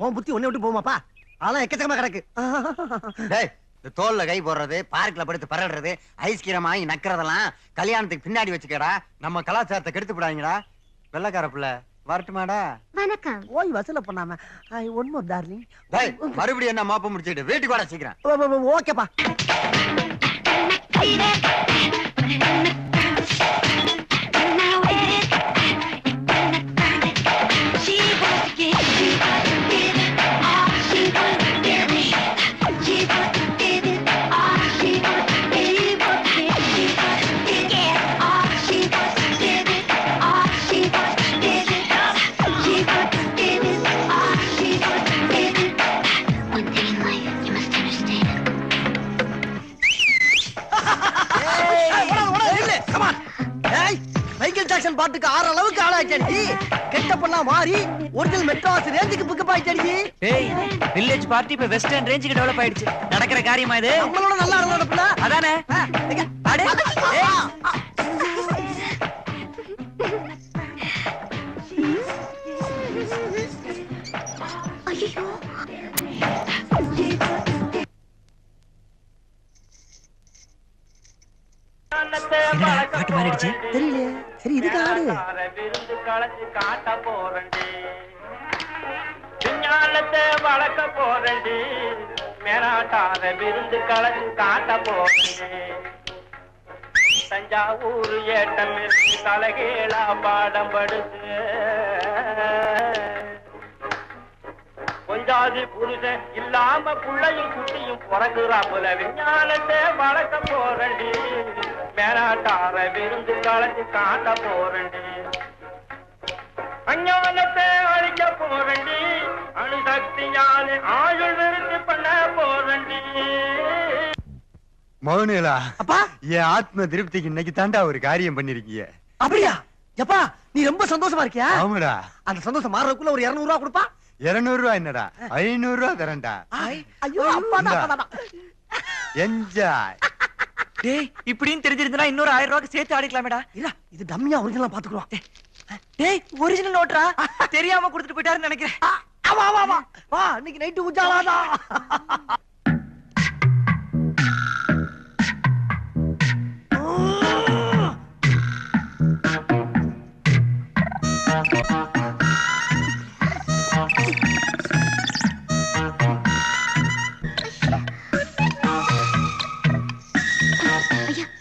உன் புத்தி ஒண்ணே விட்டு போமாப்பா. அதெல்லாம் எக்கச்சக்கமா கிடக்கு. டேய் இந்த தோல்ல கை போடுறது, பார்க்ல படுத்து பரடுறது, ஐஸ்கிரீம் வாங்கி நக்கறதெல்லாம் கல்யாணத்துக்கு பின்னாடி வச்சுக்கடா. நம்ம கலாச்சாரத்தை கெடுத்து விடாதீங்கடா. வெள்ளக்கார புள்ள வரட்டுமாடா? வணக்கம். ஓய் வசூல பண்ணாம ஐ ஒன் மோர் டார்லிங். டேய் மறுபடியும் என்ன மாப்ப முடிச்சிட்டு வீட்டுக்கு வர சீக்கிரம். ஓகேப்பா. மைக்கேல் ஜாக்சன் பாட்டுக்கு 6 அளவுக்கு ஆளாயிட்டடி. கெட்டப்பெல்லாம் மாறி ஒரிஜினல் மெட்ராஸ் ரேஞ்சுக்கு பிக்கப் ஆயிட்டடி. டேய் வில்லேஜ் பார்ட்டி இப்ப வெஸ்டர்ன் ரேஞ்சுக்கு டெவலப் ஆயிடுச்சு. நடக்கிற காரியமா இது? நம்மளோட நல்லா இருந்தோட புள்ள அதானே? அடே ஐயோ என்னடா பாட்டு மாறிடுச்சு? தெரியலையே. சரி இதுக்கு ஆடு. விருந்து களைச்சு காட்ட போறண்டி, விஞ்ஞானத்தை வளர்க்க போறண்டி, மேலாட்டார விருந்து களைச்சு காட்ட போறண்டி. தஞ்சாவூர் ஏட்டம் இருக்கு தலைகீழா பாடம் படுது, கொஞ்சாதி புருஷன் இல்லாம புள்ளையும் குட்டியும் பிறகுறாப்புல விஞ்ஞானத்தை வளர்க்க போறண்டி, மேலாட்டார விருந்து களைச்சு காட்ட போறண்டி. அஞ்ஞானத்தை அழிக்க மௌனேலா அப்பா என் ஆத்ம திருப்திக்கு இன்னைக்கு தாண்டா ஒரு காரியம் பண்ணிருக்கீங்க. அப்படியா? எப்பா நீ ரொம்ப சந்தோஷமா இருக்கியா? ஆமாடா. அந்த சந்தோஷம் மாறதுக்குள்ள ஒரு 200 ரூபாய் கொடுப்பா. 200 ரூபாய் என்னடா, 500 ரூபாய் தரேன்டா. ஐயோ அப்பா. என்ஜாய். டேய் இப்படின்னு தெரிஞ்சிருந்தா இன்னொரு 1000 ரூபாய்க்கு சேர்த்து ஆடிக்கலாமேடா. இல்ல இது டம்மியா ஒரிஜினலா பாத்துக்குறோம். டேய் ஒரிஜினல் நோட்ரா, தெரியாம கொடுத்துட்டு போயிட்டாருன்னு நினைக்கிறேன். வா வா வா வா, இன்னைக்கு நைட்டு உஜாலாதா.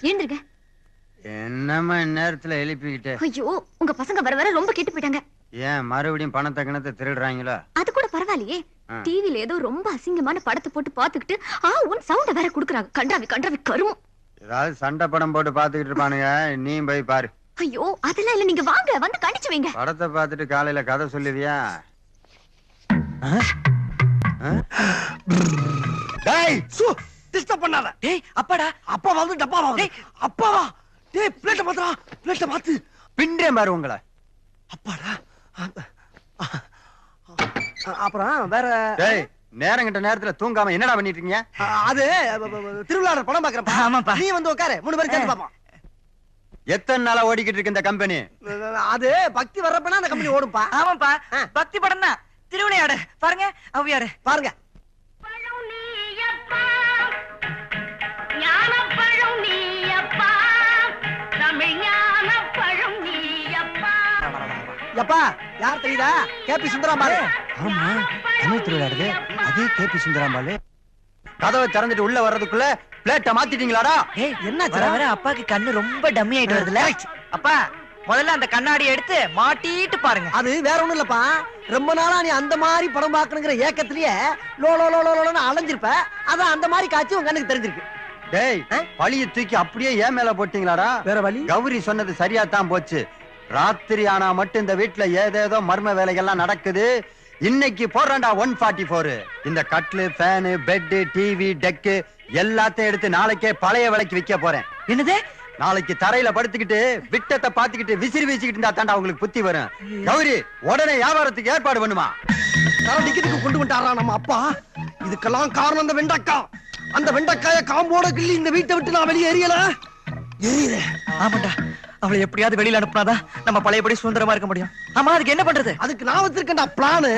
எழுந்திருங்க. என்னம்மா நேரத்துல எழுப்பிக்கிட்டு? ஐயோ உங்க பசங்க வர வர ரொம்ப கெட்டு போயிட்டாங்க. ஏன் மறுபடியும் பணத்தை கிணத்தை திருடுறாங்களோ? அது கூட பரவாயில்லையே. டிவில ஏதோ ரொம்ப அசிங்கமான படத்தை போட்டு பாத்துக்கிட்டு உன் சவுண்ட வேற குடுக்குறாங்க. கண்டாவி கருமம். ஏதாவது சண்டை படம் போட்டு பாத்துக்கிட்டு இருப்பானுங்க, நீ போய் பாரு. ஐயோ அதெல்லாம் இல்ல, நீங்க வாங்க வந்து கண்டிச்சு வைங்க. படத்தை பார்த்துட்டு காலையில கதை சொல்லுவியா? டேய் சு டிஸ்டர்ப் பண்ணாத. டேய் அப்பாடா. அப்பா வந்து டப்பா வா. அப்பாவா? டேய் பிளேட்ட மாத்துடா, பிளேட்ட மாத்து. பின்றேன் பாரு உங்களை. அப்பாடா. அப்புறம் வேற டேய் நேரங்கிட்ட நேரத்துல தூங்காம என்னடா பண்ணிட்டு இருக்கீங்க? அது திருவிழா படம் பாக்குறப்பா. ஆமாப்பா. நீ வந்து உட்காரு, 3 பேரும் சேர்ந்து பாப்போம். எத்தனை நாளா ஓடிக்கிட்டு இருக்கு இந்த கம்பெனி? அது பக்தி வர்றப்பனா அந்த கம்பெனி ஓடும்பா. ஆமாப்பா பக்தி படம் தான். திருவிளையாடு பாருங்க, அவ்வியாரு பாருங்க. எப்பா யார் தெரியுதா? கேபி சுந்தராம்பாள். ஆமா தமிழ் திருவிழாடுது, அதே கேபி சுந்தராம்பாள். கதவை திறந்துட்டு உள்ள வர்றதுக்குள்ள பிளேட்டை மாத்திட்டீங்களாடா? ஏய் என்ன வர அப்பாக்கு கண்ணு ரொம்ப டம்மி ஆயிட்டு வருதுல. அப்பா முதல்ல அந்த கண்ணாடி எடுத்து மாட்டிட்டு பாருங்க. அது வேற ஒண்ணும் இல்லப்பா, ரொம்ப நாளா நீ அந்த மாதிரி படம் பாக்கணுங்கிற ஏக்கத்திலேயே லோ லோ லோ லோன்னு அலைஞ்சிருப்ப. அதான் அந்த மாதிரி காட்சி உங்க கண்ணுக்கு தெரிஞ்சிருக்கு. டேய் பழிய தூக்கி அப்படியே ஏன் மேல போட்டீங்களாடா? வேற வழி? கௌரி சொன்னது சரியா தான் போச்சு. ராத்திரி ஆனா மட்டும் இந்த வீட்டுல ஏதேதோ மர்ம வேலைகள்லாம் நடக்குது. இன்னைக்கு போடுறான்டா 144. இந்த கட்லு, ஃபேனு, பெட், டிவி, டெக்கு எல்லாத்தையும் எடுத்து நாளைக்கே பழைய விலைக்கு விற்க போறேன். என்னது? நாளைக்கு தரையில படுத்துக்கிட்டு விட்டத்தை பாத்துக்கிட்டு விசிறி வீசிக்கிட்டு இருந்தா தாண்டா உங்களுக்கு புத்தி வரும். கௌரி உடனே வியாபாரத்துக்கு ஏற்பாடு பண்ணுமா. டிக்கெட்டுக்கு கொண்டு வந்துட்டாரா நம்ம அப்பா? இதுக்கெல்லாம் காரணம் அந்த வெண்டக்கா. அந்த வெண்டக்காய காம்போட கிள்ளி இந்த வீட்டை விட்டு நான் வெளியே எரியல. ஆமாண்டா, அவளை எப்படியாவது வெளியில அனுப்புனாதான் நம்ம பழையபடி சுதந்திரமா இருக்க முடியும். ஆமா அதுக்கு என்ன பண்றது? அதுக்கு நான் வச்சிருக்கேன்டா பிளானு.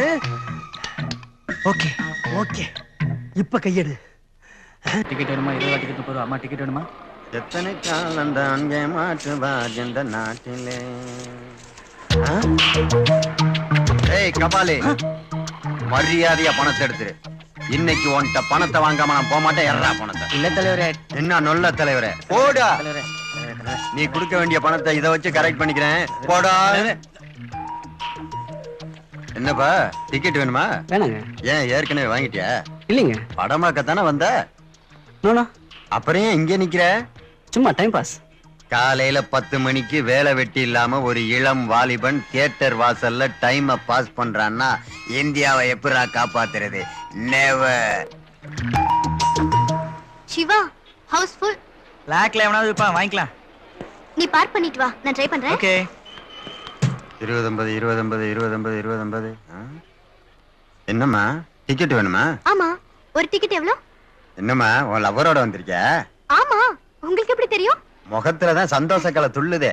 ஓகே ஓகே இப்ப கையெடு. டிக்கெட் வேணுமா? 20 டிக்கெட் போறோம். அம்மா டிக்கெட் வேணுமா? எத்தனை காலம் தான் மாற்றுவார் இந்த நாட்டிலே. ஏய் கபாலி, மரியாதையா பணத்தை எடுத்துரு. இன்னைக்கு உன்கிட்ட பணத்தை வாங்காம நான் போக மாட்டேன். எறா பணத்தை. இல்ல தலைவரே. என்ன நொல்ல தலைவரே? போடா. நீ கொடுக்க வேண்டிய பணத்தை இதை வச்சு கரெக்ட் பண்ணிக்கிறேன். போடா. என்னப்பா டிக்கெட் வேணுமா? வேணாங்க. ஏன் ஏற்கனவே வாங்கிட்டியா? இல்லைங்க. படமாக்கத்தானே வந்த? நோனோ. அப்புறம் ஏன் இங்க நிக்கிற? சும்மா டைம் பாஸ். காலையில 10 மணிக்கு வேலை வெட்டி இல்லாம ஒரு இளம் வாலிபன் தியேட்டர் வாசல்ல டைம் பாஸ் பண்றான்னா இந்தியாவை எப்படா காப்பாத்துறது? நெவர். Siva house full. லாக்ல எவனாவது இருப்பான், வாங்கிக்கலாம். நீ பார்க் பண்ணிட்டு வா, நான் ட்ரை பண்றேன். ஓகே. 20 என்னம்மா டிக்கெட் வேணுமா? ஆமா. ஒரு டிக்கெட் எவ்வளவு? என்னம்மா உன் லவரோட வந்திருக்க? ஆமா. உங்களுக்கு எப்படி தெரியும்? முகத்துலதான் சந்தோஷ கலை துள்ளுதே.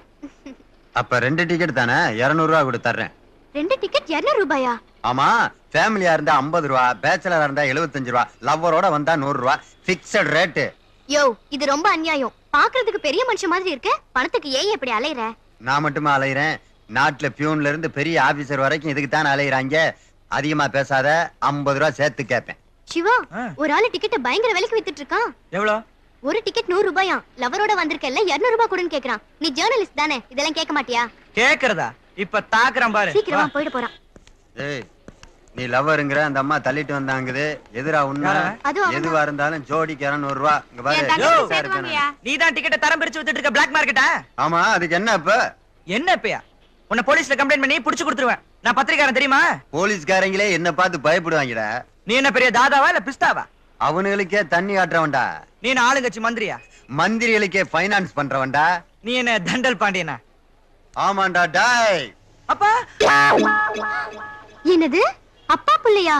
அப்ப 2 டிக்கெட் தானே, 200 ரூபா கொடுத்துறேன். 2 டிக்கெட் 200 ரூபாயா? ஆமா, ஃபேமிலியா இருந்தா 50 ரூபா, பேச்சலரா இருந்தா 75 ரூபா, லவ்வரோட வந்தா 100 ரூபா. Fixed rate. யோ இது ரொம்ப அநியாயம். பாக்குறதுக்கு பெரிய மனுஷன் மாதிரி இருக்க, பணத்துக்கு ஏன் இப்படி அலையற? நான் மட்டுமா அலையிறேன்? நாட்டுல பியூன்ல இருந்து பெரிய ஆபீசர் வரைக்கும் இதுக்கு தானே அலையிறாங்க. அதிகமா பேசாத, 50 ரூபா சேர்த்து கேட்பேன். சிவா, ஒரு ஆளு டிக்கெட் பயங்கர விலைக்கு வித்துட்டு இருக்கான். எவ்வளவு? ஒரு டிக்கெட் 100 ரூபாயா? லவரோட வந்திருக்கல 200 ரூபாய் கொடுன்னு கேக்குறான். நீ ஜர்னலிஸ்ட் தானே, இதெல்லாம் கேட்க மாட்டியா? கேக்குறதா? இப்ப தாக்குறான் பாரு. சீக்கிரமா போயிட போறான். ஏய், நீ லவ்வருங்கற அந்த அம்மா தள்ளிட்டு வந்தாங்குது. எதிரா உண்மை எதுவா இருந்தாலும் ஜோடிக்கு 200 ரூபா. இங்க பாரு. நீ தான் டிக்கெட் தரம் பிரிச்சு வித்துட்டு இருக்க பிளாக் மார்க்கெட்டா? ஆமா, அதுக்கு என்ன இப்ப? என்ன இப்பயா? உன்னை போலீஸ்ல கம்ப்ளைண்ட் பண்ணி புடிச்சு கொடுத்துருவேன். நான் பத்திரிக்காரன் தெரியுமா? போலீஸ்காரங்களே என்ன பார்த்து பயப்படுவாங்கடா. நீ என்ன பெரிய தாதாவா இல்ல பிஸ்தாவா? அவனுங்களுக்கே தண்ணி காட்டுறவன்டா. நீ என்ன ஆளுங்கட்சி மந்திரியா? மந்திரிகளுக்கே ஃபைனான்ஸ் பண்றவன்டா. நீ என்ன தண்டல் பாண்டியனா? ஆமாண்டா டாய். அப்பா என்னது அப்பா பிள்ளையா?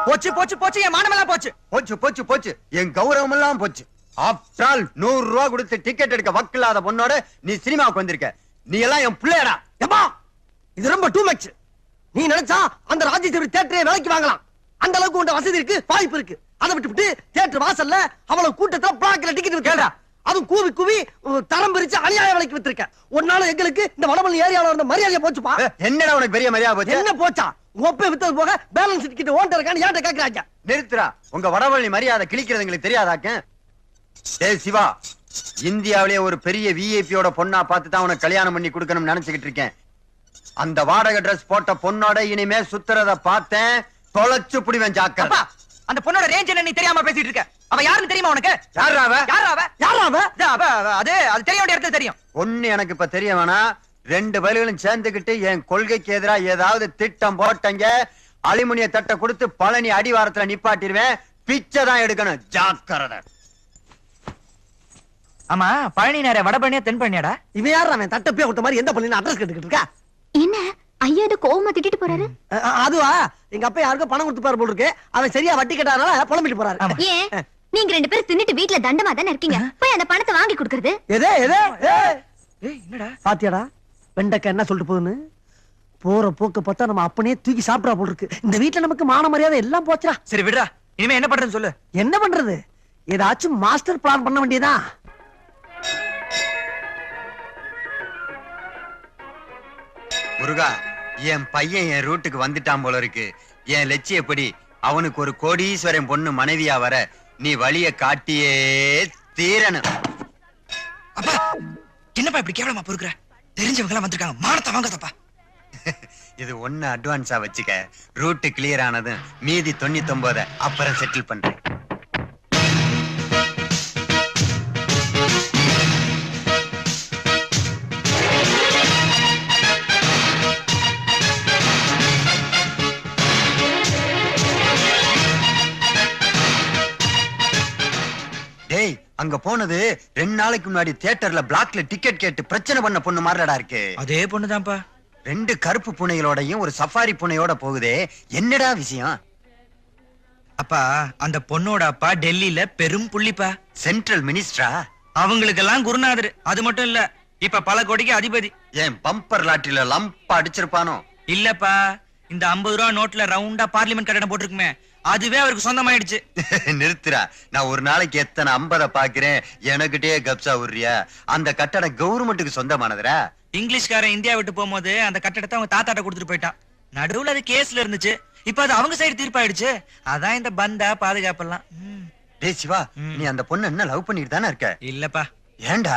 போச்சு போச்சு போச்சு, என் மானமெல்லாம் போச்சு. போச்சு போச்சு போச்சு, என் கௌரவம் எல்லாம் போச்சு. ஆஃப்டர் ஆல் 100 ரூபா கொடுத்து டிக்கெட் எடுக்க வக்கில்லாத பொண்ணோட நீ சினிமாவுக்கு வந்திருக்க. நீ எல்லாம் என் பிள்ளையடா. எப்பா இது ரொம்ப டூ மச். நீ நினைச்சா அந்த ராஜேஸ்வரி தியேட்டரை விலைக்கு வாங்கலாம். அந்த அளவுக்கு உண்ட வசதி இருக்கு, வாய்ப்பு இருக்கு. அதை விட்டு தியேட்டர் வாசல்ல அவ்வளவு கூட்டத்துல பிளாக்ல டிக்கெட் கேடா, அதுவும் கூவி கூவி தரம் பிரிச்சு அநியாய விலைக்கு வித்திருக்க. ஒன்னால எங்களுக்கு இந்த வடமல்லி ஏரியால இருந்த மரியாதை போச்சுப்பா. என்னடா உனக்கு பெரிய மரியாதை போச்சு? என்ன போச்சா? ஒப்பே வித்தது போக பேலன்ஸ் டிக்கெட் ஓன்ட்ட இருக்கான்னு ஏன்ட்ட கேக்குறாங்க. நிறுத்துறா, உங்க வடவள்ளி மரியாதை கிழிக்கிறது எங்களுக்கு தெரியாதாக்க? டேய் சிவா, இந்தியாவிலேயே ஒரு பெரிய விஐபியோட பொண்ணா பார்த்து தான் உனக்கு கல்யாணம் பண்ணி கொடுக்கணும்னு நினைச்சுக்கிட்டு இருக்கேன். அந்த வாடகை டிரஸ் போட்ட பொண்ணோட இனிமே சுத்துறத பார்த்தேன், தொலைச்சு புடிவேன் ஜாக்கிரதை. அந்த பொண்ணோட ரேஞ்ச் என்ன நீ தெரியாம பேசிட்டு இருக்க? அவ யாருன்னு தெரியுமா உனக்கு? யாரா அவ? அது தெரிய வேண்டிய இடத்துல தெரியும். ஒண்ணு எனக்கு இப்ப தெரிய வேணாம். 2 பயிர்களும் சேர்ந்துகிட்டு என் கொள்கைக்கு எதிரா ஏதாவது திட்டம் போட்டங்க, அலுமினிய தட்டை கொடுத்து பழனி அடிவாரத்துல நிப்பாட்டிடுவேன். பிச்சை தான் எடுக்கணும், ஜாக்கிரதை. ஆமா, பழனி நேர வடபழனியா தென்பழனியாடா? இவன் யாரா அவன் தட்டப்பே விட்ட மாதிரி எந்த பள்ளின்னு அட்ரஸ் கேட்டுக்கிட்டு இருக்கா? என்ன ஐயா இது கோவமா திட்டிட்டு போறாரு? அதுவா எங்க அப்பா யாருக்கும் பணம் கொடுத்து பாரு போல இருக்கு. அவன் சரியா வட்டி கட்டாதனால புலம்பிட்டு போறாரு. ஏன் நீங்க 2 பேரும் தின்னுட்டு வீட்ல தண்டமா தானே இருக்கீங்க? போய் அந்த பணத்தை வாங்கி கொடுக்கறது. எதே எதே என்னடா பாத்தியாடா வெண்டக்க என்ன சொல்லிட்டு போகுதுன்னு? போற போக்க பார்த்தா நம்ம அப்பனே தூக்கி சாப்பிடா போல இருக்கு. இந்த வீட்டுல நமக்கு மான மரியாதை எல்லாம் போச்சுடா. சரி விடுடா, இனிமே என்ன பண்றதுன்னு சொல்லு. என்ன பண்றது? ஏதாச்சும் மாஸ்டர் பிளான் பண்ண வேண்டியதா? முருகா, என் பையன் என் ரூட்டுக்கு வந்துட்டான் போல இருக்கு. என் லட்சியப்படி அவனுக்கு ஒரு கோடீஸ்வரன் பொண்ணு மனைவியா வர நீ வழிய காட்டியே தீரணும். அப்பா என்னப்பா இப்படி கேவலமா பொறுக்குற? தெரிஞ்சவங்க எல்லாம் வந்திருக்காங்க, மானத்தை வாங்காதப்பா. இது ஒண்ணு அட்வான்ஸா வச்சுக்க. ரூட் கிளியர் ஆனதும் மீதி 99 அப்புறம் செட்டில் பண்றேன். டேய், அங்க போனது 2 நாளைக்கு முன்னாடி தியேட்டர்ல பிளாக்ல டிக்கெட் கேட்டு பிரச்சனை பண்ண பொண்ணு மாதிரிடா இருக்கு. அதே பொண்ணுதான்ப்பா. 2 கருப்பு பூனைகளோடையும் ஒரு சஃபாரி பூனையோட போகுதே, என்னடா விஷயம்? அப்பா அந்த பொண்ணோட அப்பா டெல்லியில பெரும் புள்ளிப்பா. சென்ட்ரல் மினிஸ்டரா? அவங்களுக்கெல்லாம் குருநாதர். அது மட்டும் இல்ல, இப்ப பல கோடிக்கு அதிபதி. ஏன் பம்பர் லாட்டில லம்பா அடிச்சிருப்பானோ? இல்லப்பா, இந்த 50 ரூபா நோட்ல ரவுண்டா பார்லிமெண்ட் கட்டடம் போட்டிருக்குமே, அதுவே அவருக்கு சொந்தமாயிடுச்சு. நிறுத்துறா, நான் ஒரு நாளைக்கு எத்தனை 50 பாக்குறேன், எனக்கிட்டே கப்சா உர்றியா? அந்த கட்டடம் கவர்மெண்ட்டுக்கு சொந்தமானதுரா. இங்கிலீஷ்காரன் இந்தியா விட்டு போகும்போது அந்த கட்டடத்தை அவங்க தாத்தாட்ட கொடுத்துட்டு போயிட்டான். நடுவுல அது கேஸ்ல இருந்துச்சு, இப்ப அது அவங்க சைடு தீர்ப்பாயிடுச்சு. அதான் இந்த பந்தா பாதுகாப்பெல்லாம். டேய் சிவா, நீ அந்த பொண்ணு என்ன லவ் பண்ணிட்டு தானே இருக்க? இல்லப்பா. ஏண்டா?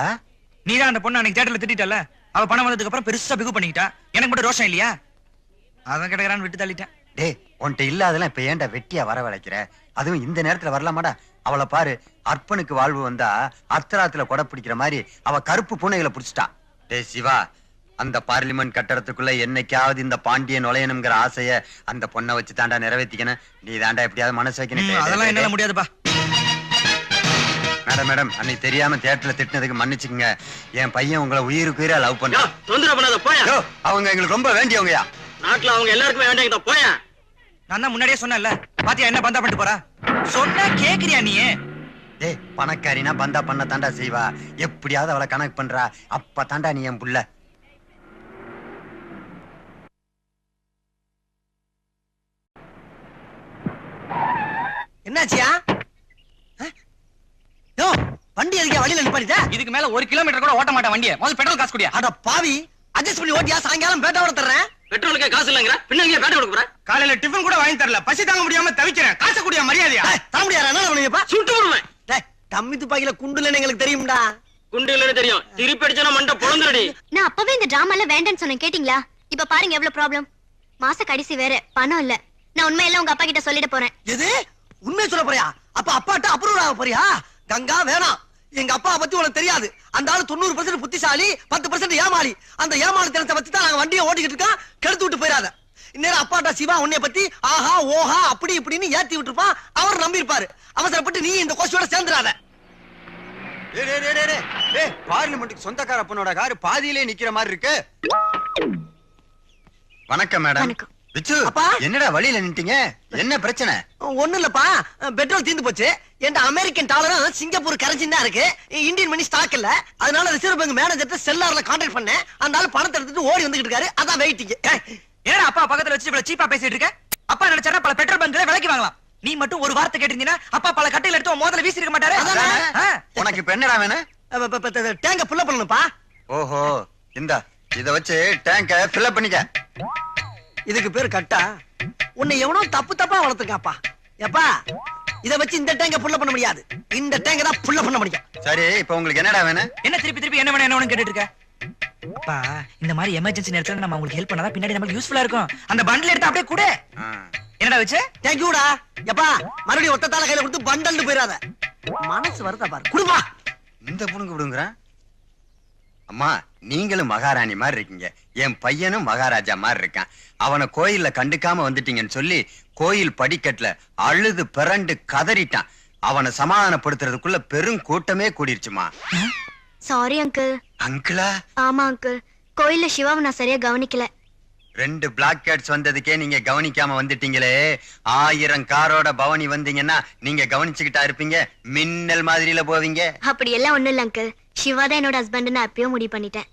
நீதான் அந்த பொண்ணு அன்னைக்கு தியேட்டர்ல திட்டிட்டல, அவ பணம் வந்ததுக்கு அப்புறம் பெருசா பிகு பண்ணிக்கிட்டா. எனக்கு மட்டும் ரோஷம் இல்லையா? அதான் கிடக்குறான்னு விட்டு தள்ளிட்டேன். டேய், உன்கிட்ட இல்லாதெல்லாம் இப்ப ஏன்டா வெட்டியா வரவழைக்கிற? அதுவும் இந்த நேரத்துல வரலாமாடா? அவளை பாரு, அற்பனுக்கு வாழ்வு வந்தா அர்த்தராத்துல கொடை பிடிக்கிற மாதிரி அவ கருப்பு பூனைகளை புடிச்சிட்டா. டேய் சிவா, அந்த பார்லிமெண்ட் கட்டடத்துக்குள்ள என்னைக்காவது இந்த பாண்டியன் நுழையணுங்கிற ஆசைய அந்த பொண்ணை வச்சு தாண்டா நிறைவேற்றிக்கணும். நீ தாண்டா எப்படியாவது மனசு வைக்கணும். அதெல்லாம் என்னால முடியாதுப்பா. மேடம் மேடம், அன்னைக்கு தெரியாம தியேட்டர்ல திட்டினதுக்கு மன்னிச்சுக்கங்க. என் பையன் உங்களை உயிருக்கு உயிரா லவ் பண்றான். அவங்க எங்களுக்கு ரொம்ப வேண்டியவங்கயா. நாட்டுல அவங்க எல்லாருக்குமே வேண்டியதா போயா. நான் தான் முன்னாடியே சொன்னேன்ல, பாத்தியா என்ன பந்தா பண்ணிட்டு போறா? சொன்னா கேக்குறியா நீ? டேய், பணக்காரினா பந்தா பண்ண தாண்டா செய்வா. எப்படியாவது அவளை கணக்கு பண்றா, அப்ப தாண்டா நீ என் புள்ள. என்னாச்சியா? யோ, வண்டி எதுக்கு வழியில நிப்பாட்டிட்ட? இதுக்கு மேல 1 கிலோமீட்டர் கூட ஓட்ட மாட்டேன் வண்டியை. முதல்ல பெட்ரோல் காசு குடியா. அட பாவி, அட்ஜஸ்ட் பண்ணி ஓட்டியா? சாயங்காலம் பேட்டாவோட தர்றேன். பெட்ரோலுக்கே காசு இல்லங்கற, பின்னங்க பேட்டை கொடுக்க போற? காலையில டிஃபன் கூட வாங்கி தரல, பசி தாங்க முடியாம தவிக்கிறேன். காசு குடியா, மரியாதையா? தர முடியாதா? என்ன பண்ணுவீங்கப்பா? சுட்டு போடுவேன். டேய், தம்மி துப்பாக்கில குண்டுலன்னு எங்களுக்கு தெரியும்டா. குண்டு இல்லன்னு தெரியும், திருப்பி அடிச்சனா மண்ட பொளந்துறடி. நான் அப்பவே இந்த டிராமால வேண்டாம்னு சொன்னேன், கேட்டிங்களா? இப்ப பாருங்க எவ்வளவு ப்ராப்ளம். மாச கடைசி வேற, பணம் இல்ல. நான் உண்மையெல்லாம் உங்க அப்பா கிட்ட சொல்லிட போறேன். எது? உண்மை சொல்ல போறியா? அப்ப அப்பாட்ட அப்ரூவ் ஆக போறியா? கங்கா வேணாம், எங்க அப்பா பத்தி உனக்கு தெரியாது. அந்த ஆளு 90% புத்திசாலி, 10% ஏமாளி. அந்த ஏமாளி தினத்தை வச்சு தான் நாங்க வண்டியை ஓட்டிக்கிட்டு இருக்கோம். கெடுத்து விட்டு போயிடாத. இந்நேரம் அப்பாட்ட சிவா உன்னைய பத்தி ஆஹா ஓஹா அப்படி இப்படின்னு ஏத்தி விட்டுருப்பான். அவர் நம்பி இருப்பாரு. அவசரப்பட்டு நீ இந்த கோஷ்டியோட சேர்ந்துடாத. பார்லிமெண்ட்டுக்கு சொந்தக்கார பொண்ணோட காரு பாதியிலே நிக்கிற மாதிரி இருக்கு. வணக்கம் மேடம். விச்சு, அப்பா. என்னடா வழியில நின்ட்டீங்க? என்ன பிரச்சனை? ஒண்ணும் இல்லப்பா, பெட்ரோல் தீர்ந்து போச்சு. என் அமெரிக்கன் டாலரும் சிங்கப்பூர் கரன்சியும் தான் இருக்கு. இந்தியன் மணி ஸ்டாக் இல்ல. அதனால ரிசர்வ் பேங்க் மேனேஜர்ட்ட செல்லார்ல கான்டாக்ட் பண்ணேன். அதனால பணத்தை எடுத்துட்டு ஓடி வந்துகிட்டு இருக்காரு. அதான் வெயிட்டிங். ஏன்னா அப்பா பக்கத்துல வச்சு இவ்வளவு சீப்பா பேசிட்டு இருக்க? அப்பா நினைச்சாரா பல பெட்ரோல் பங்க்ல விலைக்கு வாங்கலாம். நீ மட்டும் ஒரு வார்த்தை கேட்டிருந்தீங்கன்னா அப்பா பல கட்டையில எடுத்து மோதல வீசி இருக்க மாட்டாரு. உனக்கு இப்ப என்னடா வேணும்? டேங்க புள்ள பண்ணணும்ப்பா. ஓஹோ, இந்தா இத வச்சு டேங்க ஃபில் பண்ணிக்க. இதுக்கு பேரு கட்டா? உன்னை எவனோ தப்பு தப்பா வளர்த்துக்காப்பா. எப்பா, இத வச்சு இந்த டேங்க புள்ள பண்ண முடியாது. இந்த டேங்க தான் புள்ள பண்ண முடியும். சரி, இப்ப உங்களுக்கு என்னடா வேணும்? என்ன திருப்பி என்ன வேணும் என்ன வேணும் கேட்டுட்டு இருக்க? அப்பா, இந்த மாதிரி எமர்ஜென்சி நேரத்துல நம்ம உங்களுக்கு ஹெல்ப் பண்ணாதான் பின்னாடி நமக்கு யூஸ்ஃபுல்லா இருக்கும். அந்த பண்டில் எடுத்து அப்படியே கூட. என்னடா வச்சு? தேங்க் யூடா. எப்பா, மறுபடியும் ஒத்தத்தால கையில கொடுத்து பண்டல்னு போயிடாத. மனசு வருதா பாரு. குடுப்பா. இந்த புடுங்க விடுங்கறேன். அம்மா, நீங்களும் மகாராணி மாதிரி இருக்கீங்க. என் பையனும் மகாராஜா மாதிரி இருக்கான். அவனை கோயில்ல கண்டுக்காம வந்துட்டீங்கன்னு சொல்லி கோயில் படிக்கட்டுல அழுது பிறண்டு கதறிட்டான். அவனை சமாதானப்படுத்துறதுக்குள்ள பெரும் கூட்டமே கூடிருச்சுமா. Sorry uncle. அங்கிளா? ஆமா அங்கிள், கோயில்ல சிவாவை நான் சரியா கவனிக்கல. 2 பிளாக் கேட்ஸ் வந்ததுக்கே நீங்க கவனிக்காம வந்துட்டீங்களே. 1000 காரோட பவனி வந்தீங்கன்னா நீங்க கவனிச்சுக்கிட்டா இருப்பீங்க. மின்னல் மாதிரில போவீங்க. அப்படி எல்லாம் ஒண்ணும் இல்ல அங்கிள். சிவா தான் என்னோட ஹஸ்பண்ட்னு அப்பயே முடிவு பண்ணிட்டேன்.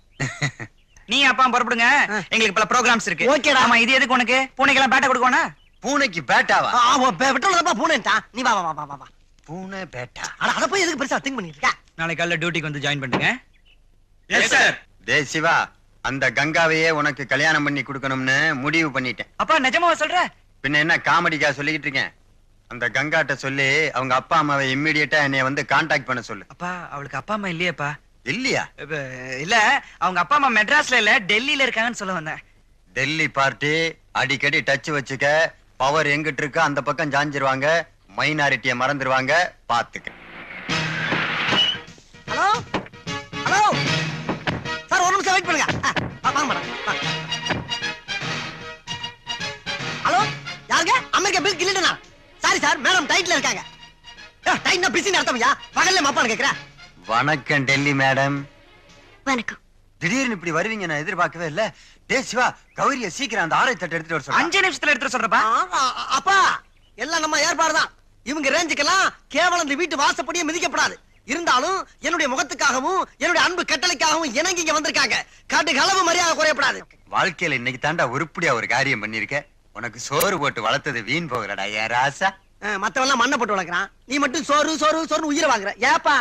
நீ அப்பா புறப்படுங்க. எங்களுக்கு பல ப்ரோகிராம்ஸ் இருக்கு. ஓகேடா. ஆமா, இது எதுக்கு உனக்கு? பூனைக்கெல்லாம் பேட்டை கொடுக்கணும். பூனைக்கு பேட்டாவா? பெட்ரோல் தான்ப்பா பூனைட்டா. நீ வா வா வா வா. பூனை பேட்டா? அட அத போய் எதுக்கு பெருசா திங்க் பண்ணிட்டு இருக்க? நாளைக்கு காலையில டியூட்டிக்கு வந்து ஜாயின் பண்ணுங்க. Yes sir. டேய் சிவா, அந்த கங்காவையே உனக்கு கல்யாணம் பண்ணி கொடுக்கணும்னு முடிவு பண்ணிட்டேன். அப்பா நிஜமாவா சொல்ற? பின்ன என்ன காமெடிக்கா சொல்லிக்கிட்டு இருக்கேன்? அந்த கங்காட்ட சொல்லி அவங்க அப்பா அம்மாவை இம்மிடியேட்டா என்னைய வந்து கான்டாக்ட் பண்ண சொல்லு. அப்பா, அவளுக்கு அப்பா அம்மா இல்லையேப்பா. இல்லையா? இல்ல, அவங்க அப்பா அம்மா மெட்ராஸ்ல இல்ல டெல்லியில இருக்காங்கன்னு சொல்ல வந்தேன். டெல்லி பார்ட்டி அடிக்கடி டச் வச்சுக்க. பவர் எங்கிட்டு இருக்கோ அந்த பக்கம் ஜாஞ்சிருவாங்க. மைனாரிட்டிய மறந்துருவாங்க. பாத்துக்க. ஹலோ ஹலோ சார், ஒரு நிமிஷம் வெயிட் பண்ணுங்க. வாங்க மேடம். ஹலோ, யாருங்க? அமெரிக்கா பில் கிளிண்டனா? சாரி சார், மேடம் டைட்ல இருக்காங்க. டைட்னா பிஸின்னு அர்த்தம்யா. பகல்ல மாப்பான்னு கேக்குறேன். வணக்கம் டெல்லி மேடம். வணக்கம். திடீர்னு இப்படி வருவீங்க நான் எதிர்பார்க்கவே இல்ல. டேய் சிவா, கௌரிய சீக்கிரம் அந்த ஆரை தட்டு எடுத்துட்டு வர சொல்ல. 5 நிமிஷத்துல எடுத்து சொல்றப்பா. அப்பா, எல்லாம் நம்ம ஏற்பாடுதான். இவங்க ரேஞ்சுக்கெல்லாம் கேவலம் இந்த வீட்டு வாசப்படியே மிதிக்கப்படாது. இருந்தாலும் என்னுடைய முகத்துக்காகவும் என்னுடைய அன்பு கட்டளைக்காகவும் இணங்கி இங்க வந்திருக்காங்க. கடுகளவு மரியாதை குறையப்படாது. வாழ்க்கையில இன்னைக்கு தாண்டா உருப்படியா ஒரு காரியம் பண்ணிருக்க. உனக்கு சோறு போட்டு வளர்த்தது வீண் போகலடா ஏன் ராசா. மத்தவெல்லாம் மண்ணை போட்டு வளர்க்கறான். நீ மட்டும் சோறு சோறு சோறு உயிரை வாங்குற. ஏப்பா?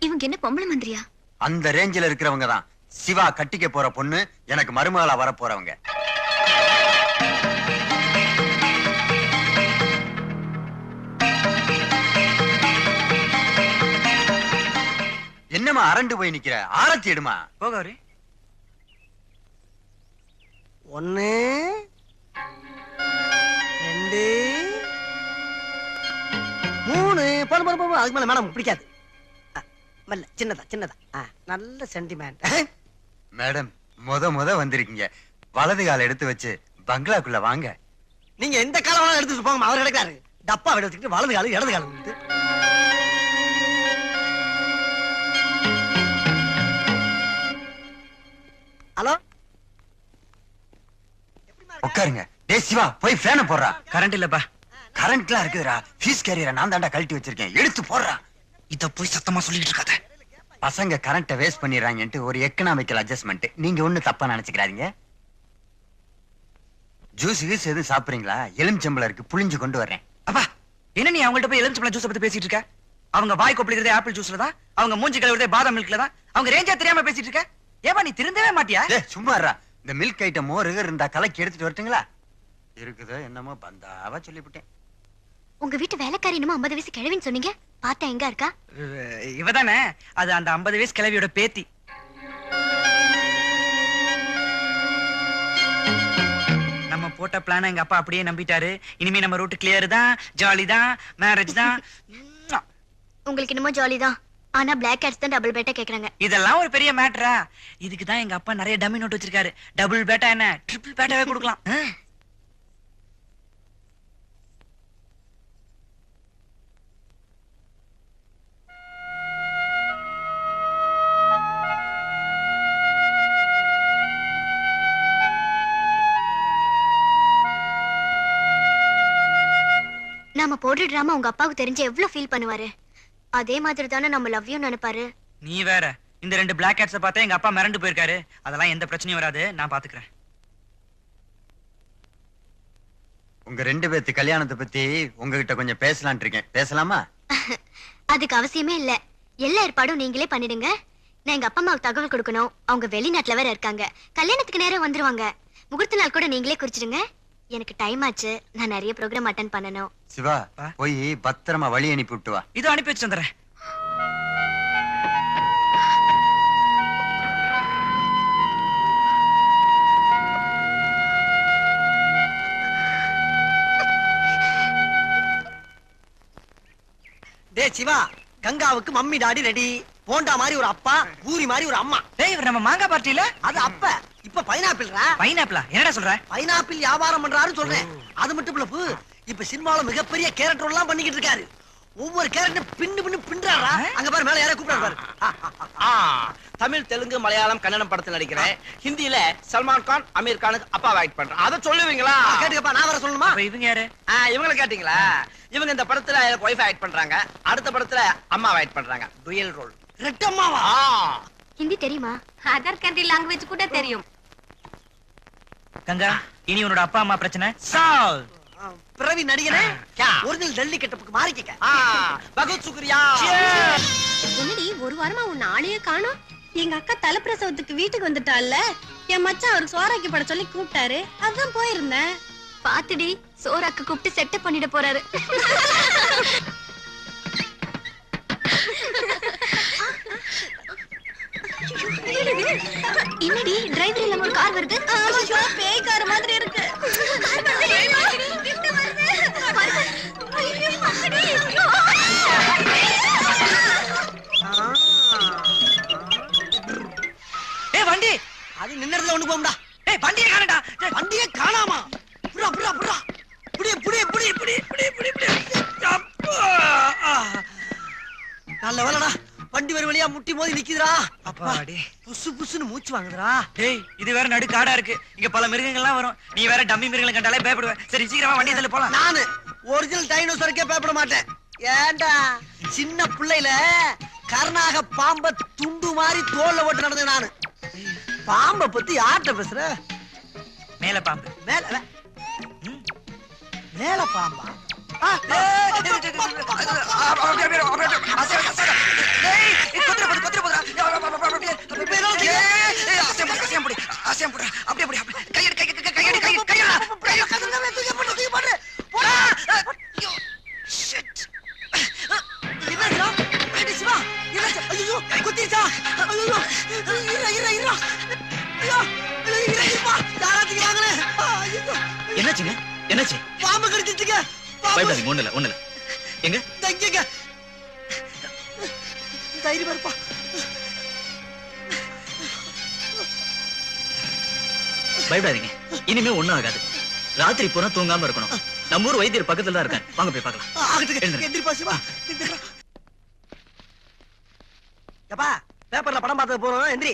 இவங்க என்ன பொம்பளை மந்திரியா? அந்த ரேஞ்சில இருக்கிறவங்க தான் சிவா கட்டிக்க போற பொண்ணு, எனக்கு மருமகளா வர போறவங்க. என்னமா அரண்டு போய் நிக்கிற? ஆரத்தி எடுமா. போகவரு 1 2 3 போடு. அதுக்கு மேல மேடம் பிடிக்காது. மெல்ல, சின்னதா சின்னதா. நல்ல சென்டிமெண்ட். மேடம், முத வந்திருக்கீங்க. வலது கால எடுத்து வச்சு பங்களாக்குள்ள வாங்க. நீங்க எந்த காலம் வேணாலும் எடுத்துட்டு போங்க. அவர் எடுக்காரு. டப்பா எடுத்துக்கிட்டு வலது காலம் இடது காலம். ஹலோ, உட்காருங்க. டேய் சிவா, போய் ஃபேனை போடுறா. கரண்ட் இல்லப்பா. கரண்ட்லாம் இருக்குதுடா. ஃபீஸ் கேரியரை நான் தாண்டா கழட்டி வச்சிருக்கேன். எடுத்து போடுறா. இத போய் சத்தமா சொல்லிட்டு இருக்காத. பசங்க கரண்ட்டை வேஸ்ட் பண்ணிடுறாங்கன்ட்டு ஒரு எக்கனாமிக்கல் அட்ஜஸ்ட்மெண்ட். நீங்க ஒண்ணு தப்பா நினைச்சுக்கிறாதீங்க. ஜூஸ் கீஸ் எதுவும் சாப்பிடுறீங்களா? எலுமிச்சம்பழம் இருக்கு, புளிஞ்சு கொண்டு வர்றேன். அப்பா, என்ன நீ அவங்கள்ட்ட போய் எலுமிச்சம்பழம் ஜூஸ் பத்தி பேசிட்டு இருக்க? அவங்க வாய் கொப்பளிக்கிறதே ஆப்பிள் ஜூஸ்ல தான். அவங்க மூஞ்சி கழுவுறதே பாதாம் மில்க்ல தான். அவங்க ரேஞ்சா தெரியாம பேசிட்டு இருக்க. ஏப்பா, நீ திருந்தவே மாட்டியா? சும்மா இருடா. இந்த மில்க் ஐட்டம் மோர் இருந்தா கலக்கி எடுத்துட்டு வரட்டுங்களா? இருக்குதோ என்னமோ பந்தாவா சொல்லிவிட்டேன். உங்க வீட்டு வேலைக்காரி என்னமோ 50 வயசு கிழவின்னு சொன்னீங்க. பார்த்தா எங்க இருக்கா? இவதானே? அது அந்த 50 வயசு கிழவியோட பேத்தி. நம்ம போட்ட பிளான எங்க அப்பா அப்படியே நம்பிட்டாரு. இனிமே நம்ம ரூட் கிளியர் தான், ஜாலி தான், மேரேஜ் தான். உங்களுக்கு என்னமோ ஜாலி தான். ஆனா பிளாக் கேட்ஸ் தான் டபுள் பேட்டா கேக்குறாங்க. இதெல்லாம் ஒரு பெரிய மேட்டரா? இதுக்கு தான் எங்க அப்பா நிறைய டம்மி நோட் வச்சிருக்காரு. டபுள் பேட்டா என்ன ட்ரிபிள் பேட்டாவே கொடுக்கலாம். நாம போடுற டிராமா உங்க அப்பாவுக்கு தெரிஞ்சு எவ்வளவு ஃபீல் பண்ணுவாரு. அதே மாதிரி தானே நம்ம லவ் யூ நினைப்பாரு. நீ வேற இந்த 2 பிளாக் கேட்ஸை பார்த்தா எங்க அப்பா மிரண்டு போயிருக்காரு. அதெல்லாம் எந்த பிரச்சனையும் வராது, நான் பாத்துக்கிறேன். உங்க 2 பேத்து கல்யாணத்தை பத்தி உங்ககிட்ட கொஞ்சம் பேசலாம்னு இருக்கேன். பேசலாமா? அதுக்கு அவசியமே இல்ல. எல்லா ஏற்பாடும் நீங்களே பண்ணிடுங்க. நான் எங்க அப்பா அம்மாவுக்கு தகவல் கொடுக்கணும். அவங்க வெளிநாட்டுல வேற இருக்காங்க. கல்யாணத்துக்கு நேரம் வந்துருவாங்க. முகூர்த்த நாள் கூட நீங்களே குறிச்சிடுங்க. எனக்கு டைம் ஆச்சு. நான் நிறைய ப்ரோக்ராம் அட்டெண்ட் பண்ணனும். சிவா, போய் பத்திரமா வழி அனுப்பி விட்டு வா. இதோ அனுப்பி வச்சு வந்துறேன். டேய் சிவா, கங்காவுக்கு மம்மி டாடி ரெடி. போண்டா மாதிரி ஒரு அப்பா, பூரி மாதிரி ஒரு அம்மா. டேய் இவர் நம்ம மாங்கா பார்ட்டில அது அப்ப. இப்ப பைனாப்பிள்ரா. பைனாப்பிளா? என்னடா சொல்ற? பைனாப்பிள் வியாபாரம் பண்றாருன்னு சொல்றேன். அது மட்டும் இல்ல, இப்ப சினிமால மிகப்பெரிய கேரக்டர் எல்லாம் பண்ணிக்கிட்டு இருக்காரு. ஒவ்வொரு கேரக்டர் பின்னு பின்றாரா. அங்க பாரு, மேல யார கூப்பிடுறாரு பாரு. தமிழ், தெலுங்கு, மலையாளம், கன்னடம் படத்துல நடிக்கிறேன். ஹிந்தியில சல்மான் கான், அமீர் கானுக்கு அப்பா ஆக்ட் பண்றேன். அத சொல்லுவீங்களா? கேட்டுக்கப்பா, நான் வர சொல்லணுமா? இவங்க யாரு? இவங்கள கேட்டீங்களா? இவங்க இந்த படத்துல எனக்கு ஒய்ஃப் ஆக்ட் பண்றாங்க. அடுத்த படத்துல அம்மா ஆக்ட் பண்றாங்க. Dual role. ரெட்டம்மாவா? ஹிந்தி தெரியுமா? அதர் கண்ட்ரி லாங்குவேஜ் கூட தெரியும். கங்கா, இனி உன்னோட அப்பா அம்மா பிரச்சனை சால்வ். பிரவி நடிகனே, ஒரிஜினல் டெல்லி கெட்டப்புக்கு மாறிக்க. பகத் சுக்ரியா. என்னடி ஒரு வாரமா உன் ஆளையே காணோம்? எங்க அக்கா தலைப்பிரசவத்துக்கு வீட்டுக்கு வந்துட்டால. என் மச்சான் அவருக்கு சோறாக்கி பட சொல்லி கூப்பிட்டாரு. அதான் போயிருந்தேன். பாத்துடி, சோறாக்கு கூப்பிட்டு செட்டப் பண்ணிட போறாரு. என்னடி டிரைவர் இல்லாம ஒரு கார் வருது? பேய் கார் மாதிரி இருக்கு. ஏய் வண்டி, அது நின்னதுல ஒண்ணு போகும்டா. ஏய் வண்டியை காணடா. வண்டியே காணாமா? புறா புறா புறா. புடி புடி புடி புடி புடி புடி புடி. நல்ல வேலைடா, வண்டி வர வழியா முட்டி மோதி நிக்குதுடா. அப்பாடி, புசு புசுன்னு மூச்சு வாங்குதுடா. டேய் இது வேற நடு காடா இருக்கு. இங்க பல மிருகங்கள்லாம் வரும். நீ வேற டம்மி மிருகங்களை கண்டாலே பயப்படுவ. சரி சீக்கிரமா வண்டியை தள்ளி போலாம். நானு ஒரிஜினல் டைனோசருக்கே பயப்பட மாட்டேன். ஏண்டா, சின்ன பிள்ளையில கர்நாக பாம்ப துண்டு மாதிரி தோல்ல ஓட்டு நடந்தேன் நானு. பாம்ப பத்தி யார்கிட்ட பேசுற? மேல பாம்பு. மேல மேல பாம்பா? என்னாச்சுங்க? என்னாச்சு? பாம்பு கடிச்சிச்சுங்க. பயப்படாதீங்க, ஒண்ணு இல்ல ஒண்ணு இல்ல. எங்க தங்கிங்க தைரியம் இருப்பா. பயப்படாதீங்க, இனிமே ஒண்ணும் ஆகாது. ராத்திரி பூரா தூங்காம இருக்கணும். நம்ம ஊர் வைத்தியர் பக்கத்துல தான் இருக்காரு. வாங்க போய் பார்க்கலாம். எந்திரிப்பா சிவா. எப்பா, பேப்பர்ல படம் பார்த்து போறோம். எந்திரி.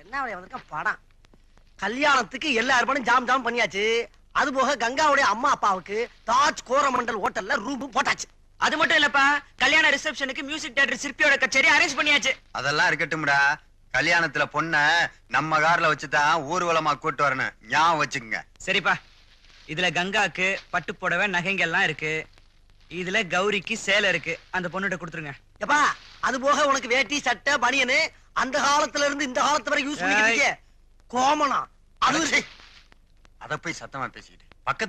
என்ன வந்திருக்க படம்? கல்யாணத்துக்கு எல்லா ஏற்பாடும் ஜாம் ஜாம் பண்ணியாச்சு. அது போக கங்காவுடைய அம்மா அப்பாவுக்கு தாஜ் கோரமண்டல் ஹோட்டல்ல ரூம் போட்டாச்சு. அது மட்டும் இல்லப்பா, கல்யாண ரிசப்ஷனுக்கு மியூசிக் டைரக்டர் சிற்பியோட கச்சேரி அரேஞ்ச் பண்ணியாச்சு. அதெல்லாம் இருக்கட்டும்டா. கல்யாணத்துல பொண்ண நம்ம கார்ல வச்சுதான் ஊர்வலமா கூட்டு வரணும். ஞாபகம் வச்சுக்கோங்க. சரிப்பா, இதுல கங்காக்கு பட்டு புடவை நகைங்க எல்லாம் இருக்கு. இதுல கௌரிக்கு சேலை இருக்கு. அந்த பொண்ணுகிட்ட கொடுத்துருங்க. எப்பா, அது போக உனக்கு வேட்டி சட்டை பனியனு அந்த காலத்துல இருந்து இந்த காலத்து வரை யூஸ் பண்ணிக்கிட்டு கோமனா. அது அத போய் சத்தமா பேசிக்கிட்டு